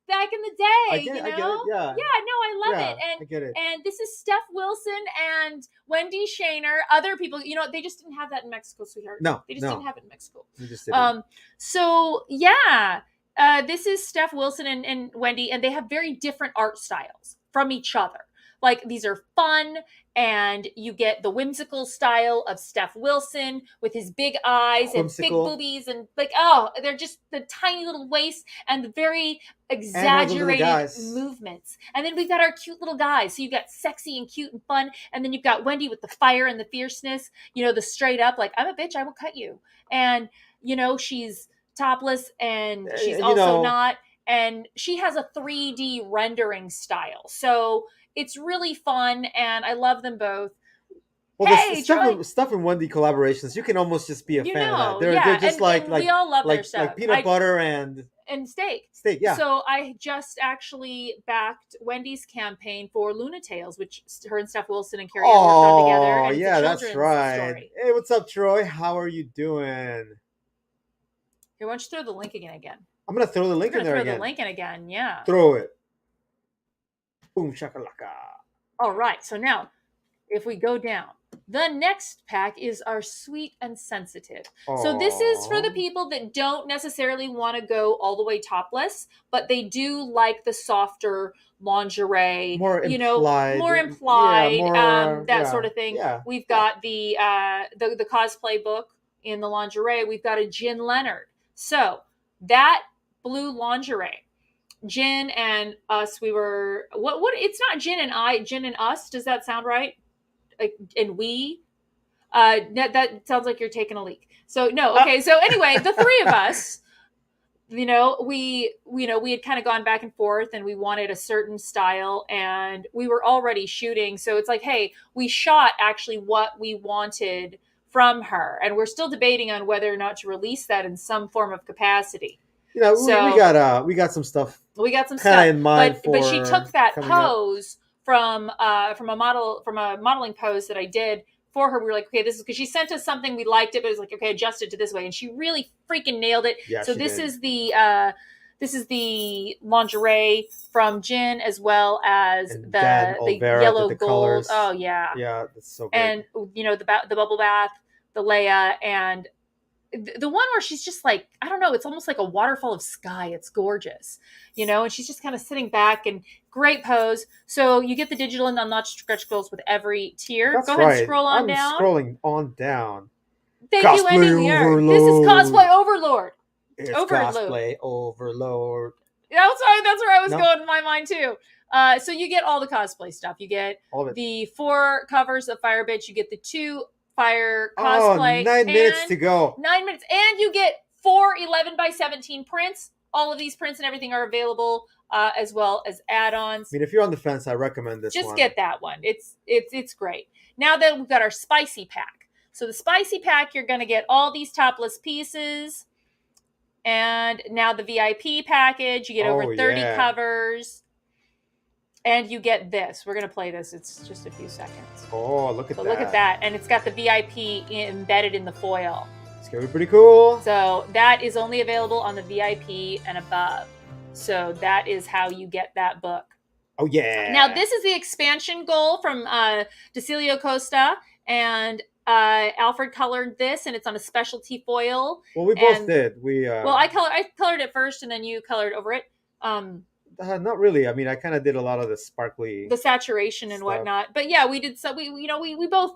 back in the day. I get it, yeah. Yeah, no, I love it. And I get it. And this is Steph Wilson and Wendy Shaner. Other people, they just didn't have that in Mexico, sweetheart. No, they just didn't have it in Mexico. They just didn't. So yeah, this is Steph Wilson and Wendy, and they have very different art styles from each other. Like, these are fun, and you get the whimsical style of Steph Wilson with his big eyes and big boobies, and they're just the tiny little waist and the very exaggerated movements. And then we've got our cute little guys. So you've got sexy and cute and fun, and then you've got Wendy with the fire and the fierceness, the straight up, like, I'm a bitch, I will cut you. And, she's topless, and she's also not. And she has a 3D rendering style. So it's really fun, and I love them both. Well, hey, the stuff in Wendy collaborations, you can almost just be a fan of that. They're just and we all love their stuff. Like peanut butter and steak. Steak, yeah. So I just actually backed Wendy's campaign for Luna Tales, which her and Steph Wilson and Carrie Ann worked on together. And yeah, that's right. Story. Hey, what's up, Troy? How are you doing? Here, why don't you throw the link again? I'm gonna throw the link in there again. Throw the link in again, yeah. Throw it. Boom shakalaka. All right, so now, if we go down, the next pack is our sweet and sensitive. Aww. So this is for the people that don't necessarily want to go all the way topless, but they do like the softer lingerie, more implied, that sort of thing. Yeah. We've got the cosplay book in the lingerie. We've got a Jen Leonard. So that blue lingerie, Jen and us, we were what it's not Jen and I, Jen and us. Does that sound right? And we, that sounds like you're taking a leak. So no, okay. So anyway, the three of us, we had kind of gone back and forth, and we wanted a certain style, and we were already shooting. So it's like, hey, we shot actually what we wanted from her, and we're still debating on whether or not to release that in some form of capacity. We got some stuff. We got some stuff in mind, but she took that pose from a modeling pose that I did for her. We were like, okay, this is because she sent us something, we liked it, but it was like, okay, adjust it to this way, and she really freaking nailed it. Yeah, so this is the lingerie from Jen, as well as the yellow gold. Colors. Oh yeah, that's so good. And the bubble bath, the Leia, and the one where she's just like, I don't know, it's almost like a waterfall of sky. It's gorgeous, and she's just kind of sitting back, and great pose. So you get the digital and unlatched stretch goals with every tier. That's Go ahead right. and scroll on down. I'm scrolling on down. Thank you, Wendy. This is Cosplay Overlord. It's Cosplay Overlord. That's where I was No? going in my mind too. So you get all the cosplay stuff. You get All of it. the 4 covers of Firebitch. You get the 2 Fire Oh, cosplay. 9 minutes to go. 9 minutes. And you get 4 11x17 prints. All of these prints and everything are available, as well as add-ons. I mean, if you're on the fence, I recommend this Just one. get that one. It's great. Now that we've got our spicy pack. So the spicy pack, you're going to get all these topless pieces. And now the VIP package, you get over 30 covers. And you get this. We're going to play this. It's just a few seconds. Oh, look at that. Look at that. And it's got the VIP embedded in the foil. It's going to be pretty cool. So that is only available on the VIP and above. So that is how you get that book. Oh, yeah. Now, this is the expansion goal from Decilio Costa. And Alfred colored this, and it's on a specialty foil. Well, we both did. Well, I colored it first, and then you colored over it. Not really. I mean, I kind of did a lot of the sparkly, the saturation and stuff. whatnot. But yeah, we did. So we both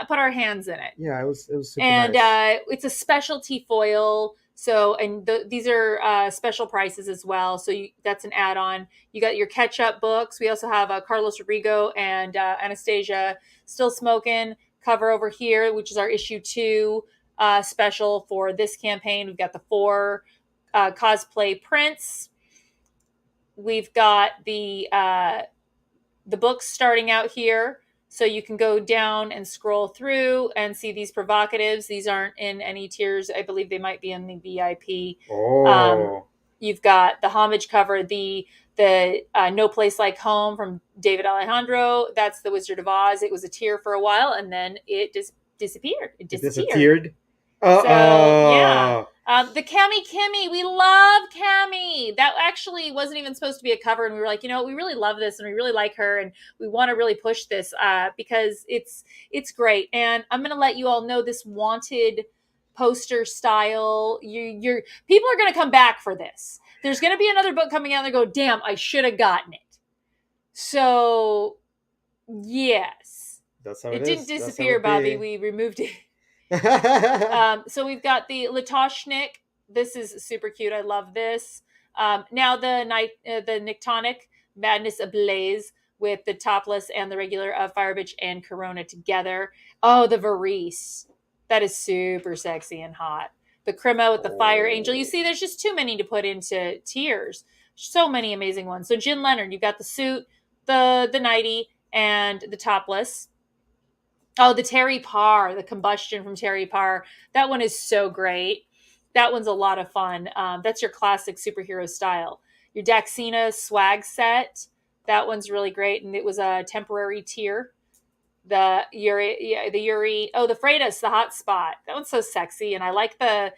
put our hands in it. Yeah, it was super and nice. It's a specialty foil. So these are special prices as well. So that's an add-on. You got your catch-up books. We also have Carlos Rodrigo and Anastasia Still Smoking cover over here, which is our issue 2 special for this campaign. We've got the 4 cosplay prints. We've got the books starting out here. So you can go down and scroll through and see these provocatives. These aren't in any tiers. I believe they might be in the VIP. Oh. You've got the homage cover, the No Place Like Home from David Alejandro. That's the Wizard of Oz. It was a tier for a while, and then it just disappeared. It disappeared. So yeah. The Cami Kimmy, we love Cami. That actually wasn't even supposed to be a cover, and we were like, we really love this, and we really like her, and we want to really push this because it's great. And I'm gonna let you all know this wanted poster style. Your people are gonna come back for this. There's gonna be another book coming out, and they go, damn, I should have gotten it. So yes, that's how it didn't disappear, Bobby. We removed it. So we've got the Latoshnik. This is super cute. I love this. Now the Nictonic Madness Ablaze with the topless and the regular Firebitch and Corona together. Oh, the Varese. That is super sexy and hot. The Crema with the Fire Angel. You see, there's just too many to put into tiers. So many amazing ones. So Jen Leonard, you've got the suit, the nightie, and the topless. Oh, the Terry Parr, the combustion from Terry Parr. That one is so great. That one's a lot of fun. That's your classic superhero style. Your Daxina swag set. That one's really great, and it was a temporary tier. The Yuri. Oh, the Freitas, the hot spot. That one's so sexy, and I like that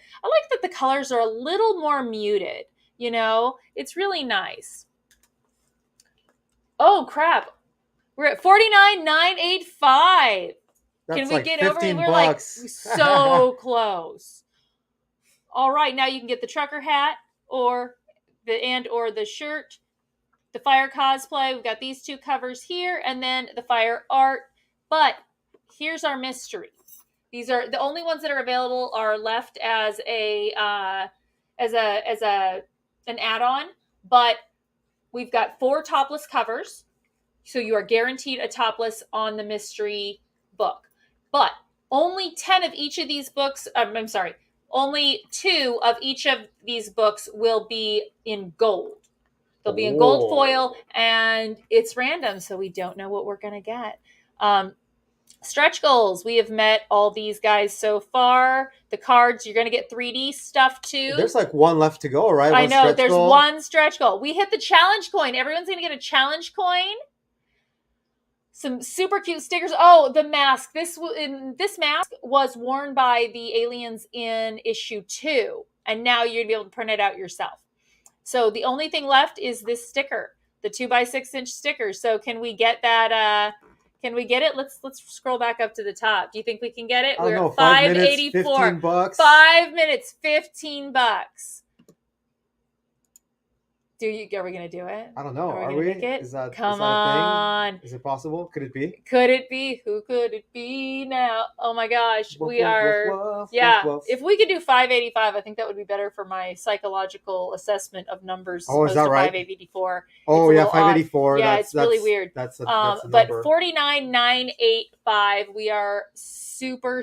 the colors are a little more muted. It's really nice. Oh crap! We're at $49,985. Can we get over it? We're like so close. All right, now you can get the trucker hat or the shirt, the Fire cosplay. We've got these 2 covers here, and then the Fire art. But here's our mystery. These are the only ones that are available are left as an add-on. But we've got 4 topless covers, so you are guaranteed a topless on the mystery book. But only 10 of each of these books, only 2 of each of these books will be in gold. They'll be in gold foil, and it's random, so we don't know what we're going to get. Stretch goals. We have met all these guys so far. The cards, you're going to get 3D stuff too. There's like 1 left to go, right? I know, there's 1 stretch goal. We hit the challenge coin. Everyone's going to get a challenge coin. Some super cute stickers. Oh, the mask. This mask was worn by the aliens in issue 2. And now you're going to be able to print it out yourself. So the only thing left is this sticker, the 2x6-inch sticker. So can we get that? Can we get it? Let's scroll back up to the top. Do you think we can get it? We're at $5.84. $5 minutes, $15. Are we gonna do it? I don't know. Are we Are gonna we? make it? Is that Come a thing? on. Is it possible? Could it be? Could it be? Who could it be now? Oh my gosh, Woof, we woof, are. woof, woof, Yeah, woof, woof. if we could do 585, I think that would be better for my psychological assessment of numbers. Oh, is that right? 584. Oh, yeah, 584. Yeah, that's really weird. That's a But number. 49985, we are super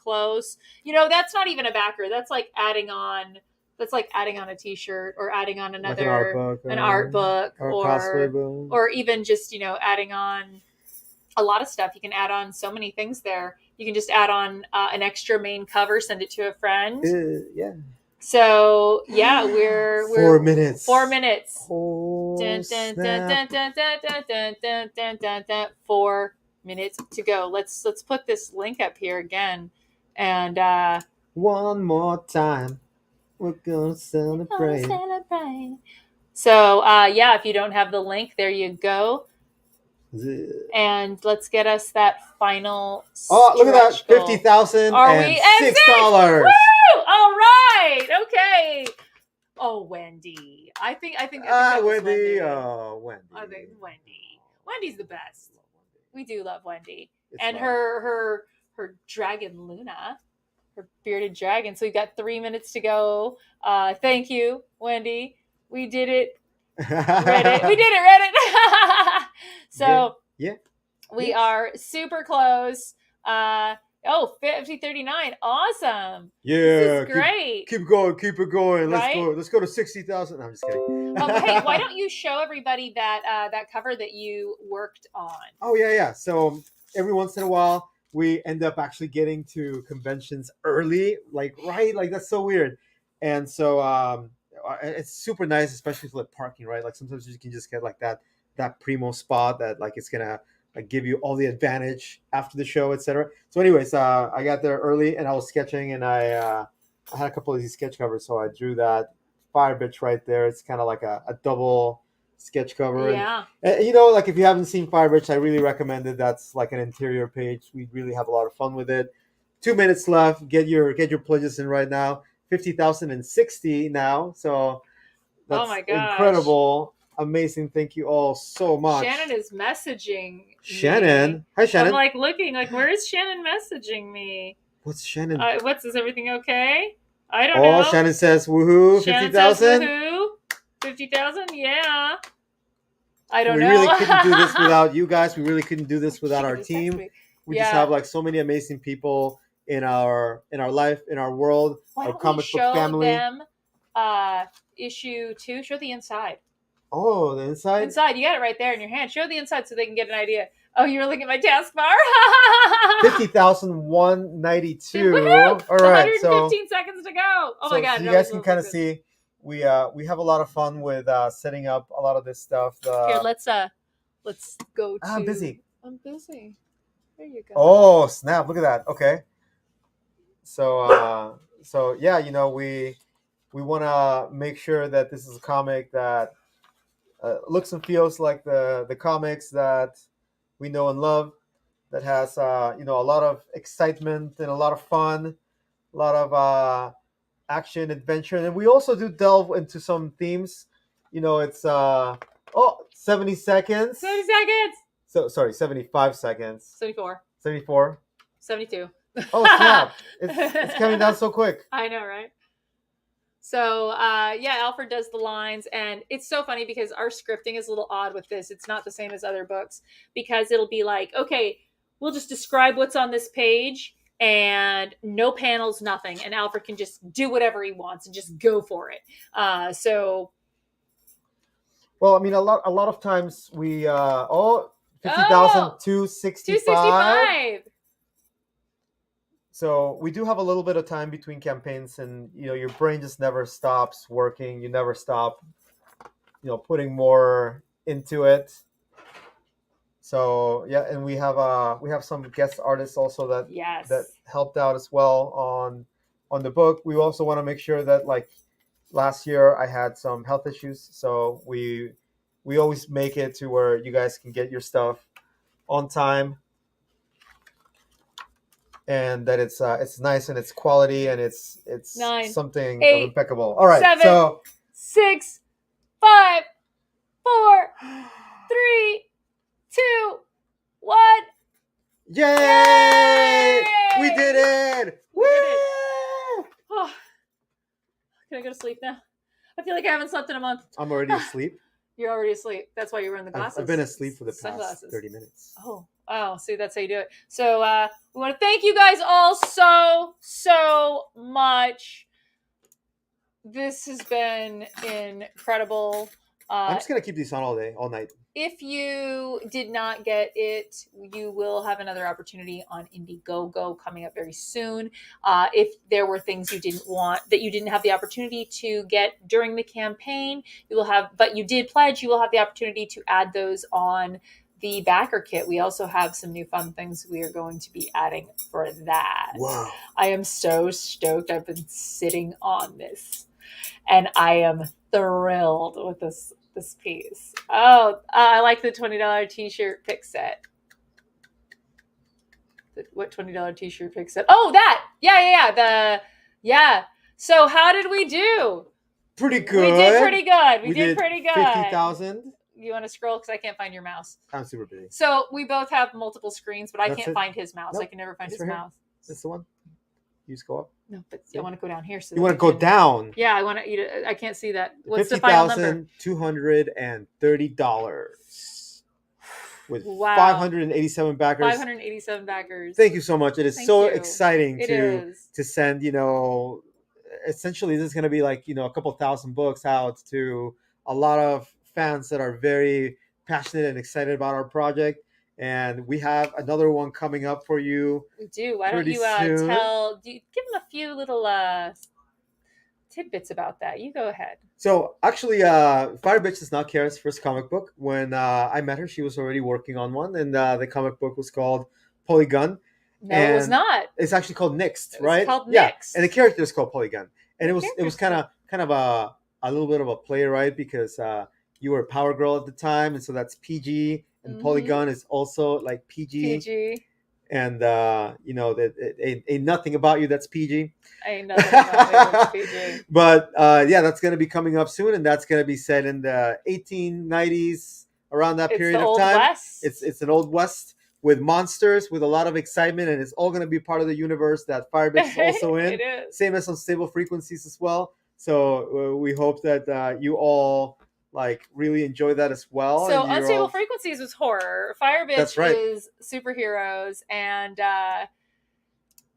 close. That's not even a backer. That's like adding on. That's like adding on a T-shirt or adding on another like an art book or cosplay book. or even just adding on a lot of stuff. You can add on so many things there. You can just add on an extra main cover, send it to a friend. Yeah. So yeah, we're 4 minutes. 4 minutes. Oh, Dun, dun, dun, dun, dun, dun, dun, dun, dun, dun, dun, dun. 4 minutes to go. Let's put this link up here again, and one more time, we're gonna celebrate. So yeah, if you don't have the link, there you go. And let's get us that final. Oh, look at that! $50,000 and $6. Woo! All right. Okay. Oh, Wendy. I think that was Wendy. Oh, Wendy. I think Wendy. Wendy's the best. We do love Wendy. It's And love. her dragon Luna, her bearded dragon. So we've got 3 minutes to go. Thank you, Wendy. We did it. Reddit. We did it, Reddit. So yeah. We are super close. 5039. Awesome. Yeah. This is great. Keep going. Keep it going. Right? Let's go to 60,000. No, I'm just kidding. Hey, why don't you show everybody that cover that you worked on? Oh, yeah. So every once in a while, we end up actually getting to conventions early. Like that's so weird. And so it's super nice, especially for the parking, right? Like sometimes you can just get like that primo spot that like it's gonna like give you all the advantage after the show, etc. So anyways, I got there early and I was sketching, and I had a couple of these sketch covers, so I drew that Firebitch right there. It's kind of like a double sketch cover. Yeah. And like if you haven't seen Firebitch, I really recommend it. That's like an interior page. We really have a lot of fun with it. 2 minutes left. Get your pledges in right now. 50,060 now. So that's incredible. Amazing. Thank you all so much. Shannon is messaging Shannon. me. Hi, Shannon. I'm like looking like, where is Shannon messaging me? What's Shannon? Is everything okay? I don't know. Oh, Shannon says woohoo. 50,000. Woohoo. 50,000. Yeah. I don't know. We really couldn't do this without you guys. We really couldn't do this without our team. We just have like so many amazing people in our life, in our world, our comic book family. Them issue 2. Show the inside. Oh, the inside? Inside. You got it right there in your hand. Show the inside so they can get an idea. Oh, you were looking at my taskbar? 50,192. All right. 115 seconds to go. Oh my God. So you guys can kind of see we have a lot of fun with setting up a lot of this stuff. Here, let's go to... I'm busy. There you go. Oh, snap. Look at that. Okay. So yeah, we want to make sure that this is a comic that looks and feels like the comics that we know and love, that has a lot of excitement and a lot of fun, a lot of action, adventure, and we also do delve into some themes. It's 70 seconds. 70 seconds. So sorry, 75 seconds. 74. 74. 72. Oh snap! It's coming down so quick. I know, right? So, Alfred does the lines, and it's so funny because our scripting is a little odd with this. It's not the same as other books, because it'll be like, okay, we'll just describe what's on this page, and no panels, nothing, and Alfred can just do whatever he wants and just go for it. Well, I mean, a lot of times we 50,265. So we do have a little bit of time between campaigns, and your brain just never stops working. You never stop, putting more into it. So yeah, and we have some guest artists also that helped out as well on the book. We also want to make sure that, like last year, I had some health issues, so we always make it to where you guys can get your stuff on time. And that it's nice and it's quality and it's 9, something 8, impeccable. All right, 7, so 6, 5, 4, 3, 2, 1. Yay! Yay! We did it! We did it. Oh. Can I go to sleep now? I feel like I haven't slept in a month. I'm already asleep. You're already asleep. That's why you're wearing the glasses. I've been asleep for the past sunglasses. 30 minutes. Oh, wow. See, that's how you do it. So we want to thank you guys all so much. This has been incredible. I'm just going to keep these on all day, all night. If you did not get it, you will have another opportunity on Indiegogo coming up very soon. If there were things you didn't want, that you didn't have the opportunity to get during the campaign, you will have, but you did pledge, you will have the opportunity to add those on the backer kit. We also have some new fun things we are going to be adding for that. Wow. I am so stoked. I've been sitting on this and I am thrilled with this piece. Oh, I like the $20 t-shirt pick set. What $20 t-shirt pick set? Oh, that! Yeah. So how did we do? Pretty good. We did pretty good. We did pretty good. 50,000. You want to scroll? Because I can't find your mouse. I'm super busy. So we both have multiple screens, but I That's can't it? find his mouse. Nope. I can never find his Right mouse. That's the one. You just go up. No, but I want to go down here. So You want to go down. Yeah, I want to eat it. I can't see that. What's the final number? $50,230 with Wow. 587 backers. 587 backers. Thank you so much. It is Thank so you. exciting It to is. send, essentially this is going to be like, a couple thousand books out to a lot of fans that are very passionate and excited about our project. And we have another one coming up for you. We do. Why don't pretty you soon. give them a few little tidbits about that? You go ahead. So actually, Firebitch does not care his first comic book. When I met her, she was already working on one, and the comic book was called Polygon. No, it was not. It's actually called Nixed, It was right? called Yeah, Nixed. and the character is called Polygon, and it was character's kind of a little bit of a play, right? Because you were a Power Girl at the time, and so that's PG, and Mhm. Polygon is also like PG. PG. And that ain't nothing about you that's PG. Ain't nothing about me that's PG. But that's going to be coming up soon, and that's going to be set in the 1890s, around that period the of Old time. West. It's an old west with monsters, with a lot of excitement, and it's all going to be part of the universe that Firebitch is also in. It is. Same as Unstable Frequencies as well. So we hope that you all really enjoy that as well. So and you're Unstable all- Frequencies was horror. Firebitch That's right. is superheroes, and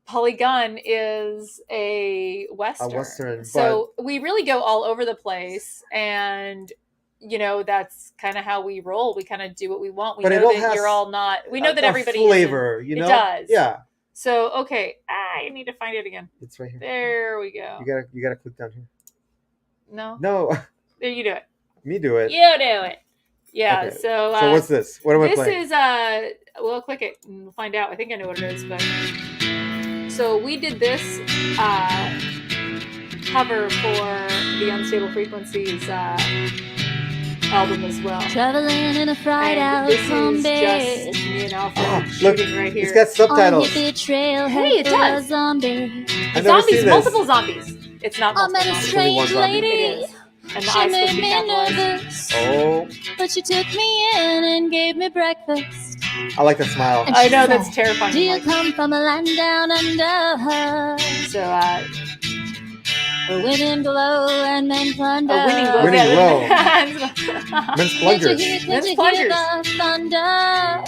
Polygon is a Western. A Western, So we really go all over the place, and that's kind of how we roll. We kind of do what we want. We But it know all that has you're all not. We know that a everybody flavor, isn't. you know. It does. Yeah, So okay, I need to find it again. it's right here. There we go. You gotta click down here. No, No, there you do it. me do it. You do it. Yeah. Okay. So. So what's this? What am I This playing? is we'll click it and we'll find out. I think I know what it is, but so we did this cover for the Unstable Frequencies album as well. Traveling in a fried And out this is zombie. just me and Alfred Oh, look, shooting right here. it's got subtitles. On hippie trail, Hey, it head for a does. zombie. I've never Zombies, seen this. multiple zombies. It's not I multiple met a zombies. Only one strange zombie. lady. It is. And the She eyes made supposed to be me capitalized. nervous, Oh, but she took me in and gave me breakfast. I like the smile. And I she know said, that's terrifying. "Do you Like, come from a land down under? so Where women glow and men plunder. winning glow. Winning glow. Yeah. Men's Can't plungers. you hear, Men's can't you hear plungers. the thunder?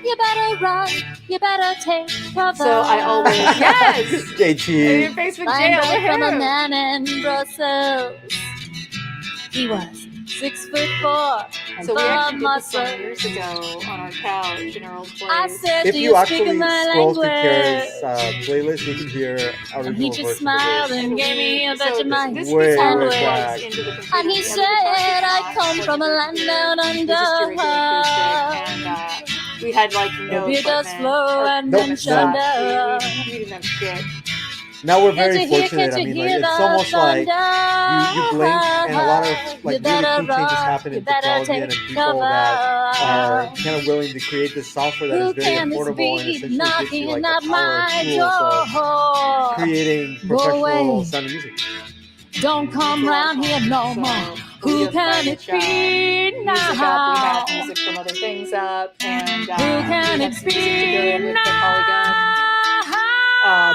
You better run, you better take cover. So I always yes. In JT. your Facebook Find jail. out from a Woohoo. man in Brussels. He was 6'4" and So we full of actually did this some muscle. years ago on our couch in our old place. I said, If "Do you you actually speak my scroll through language?" Kara's playlist, you can hear original And he just version smiled of and gave me a So Vegemite this Way, gets all way plugs back. into the computer. And he The other said, guitar is "I not come plugged from a into the land computer. down It's just a regular acoustic, under. and we had like The no beer does equipment flow or and Nope, men no. chunder. we didn't have shit. Now we're Can't very you hear, fortunate. can't I you mean, hear it's the almost like thunder? you blink and a lot of You really better cool changes run, happen you in better technology and in take people that are cover. kind of willing to create this software that Who is very can this affordable and be essentially gives you knocking like at the power my and tools of door? creating Go professional away. sounding music. Don't come round here no more. Who can it be music up, we have now? music from other things up, and Who can we it have some music to go be in with the Polygon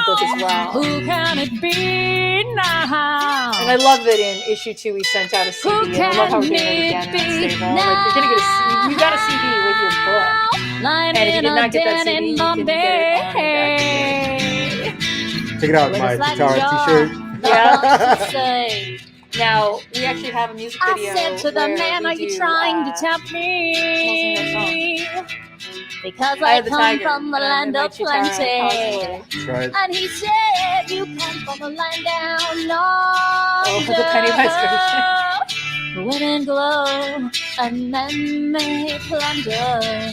book as well. Who can it be now? And I love that in issue 2 we sent out a CD. Who And I love how we're doing it can again it in be Stable. Like you're gonna get you got a CD with your book. Lying And if you in did a not get that den CD, in you can get it on Bombay. Check it out, With my a slight Chitara jaw, t-shirt. not much to say. Now we actually have a music I video. said to the where man, we "Are you do, trying to tempt me?" Because I Eye of the come Tiger, from the land my of Chitara plenty. cosplay. That's right. And he said, "You come from a land down under." The Pennywise version. Women glow and men may plunder.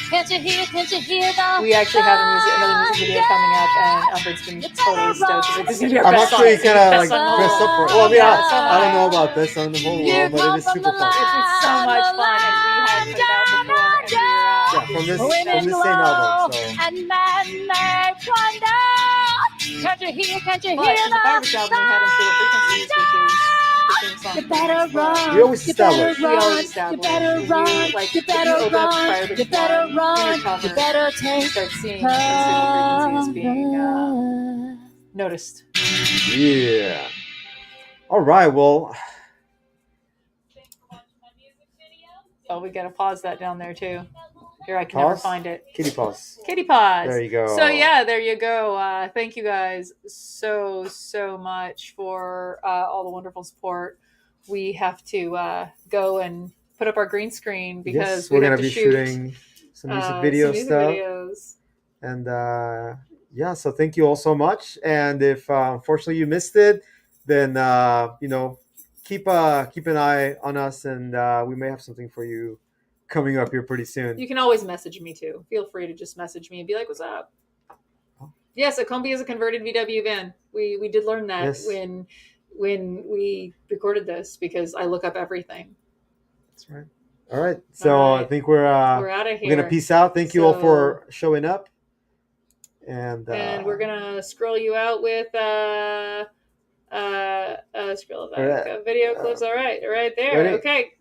Can't you hear the We actually have another music video coming up, and Alfred's been totally stoked. He's like, this is gonna be our I'm best actually song. kind of Best like song in the dressed whole up for it. world. Well, I mean, Yeah, so I don't know about this on the whole You world, but come it is from super the fun. It's so much fun, and we had put it out before, and Yeah, from this same album. So and man may plunder. Can't you hear But in the Firebitch album, we had Unstable Frequencies, which is the theme song. You better run. we always You better establish. We always run. establish. You better When run. like, You if you better open up run. Firebitch You better one, run. inner cover, You better you take start seeing Unstable Frequencies being cover. noticed. Yeah. All right. Well, Oh, we gotta pause that down there too. Here, I can never Pause? find it. kitty paws. Kitty paws. There you go. So yeah, there you go. Thank you guys so much for all the wonderful support. We have to go and put up our green screen because yes, we're we have gonna to be shoot shooting some music video stuff. videos. And yeah, so thank you all so much. And if unfortunately you missed it, then keep an eye on us, and we may have something for you coming up here pretty soon. You can always message me too. Feel free to just message me and be like, "What's up?" Oh. Yes, a Combi is a converted VW van. We did learn that Yes. when we recorded this because I look up everything. That's right. All right. So All right. I think we're We're out of here. we're gonna peace out. Thank you all So- for showing up. And we're gonna scroll you out with scroll back Alright. video clips. All right there. Ready? Okay.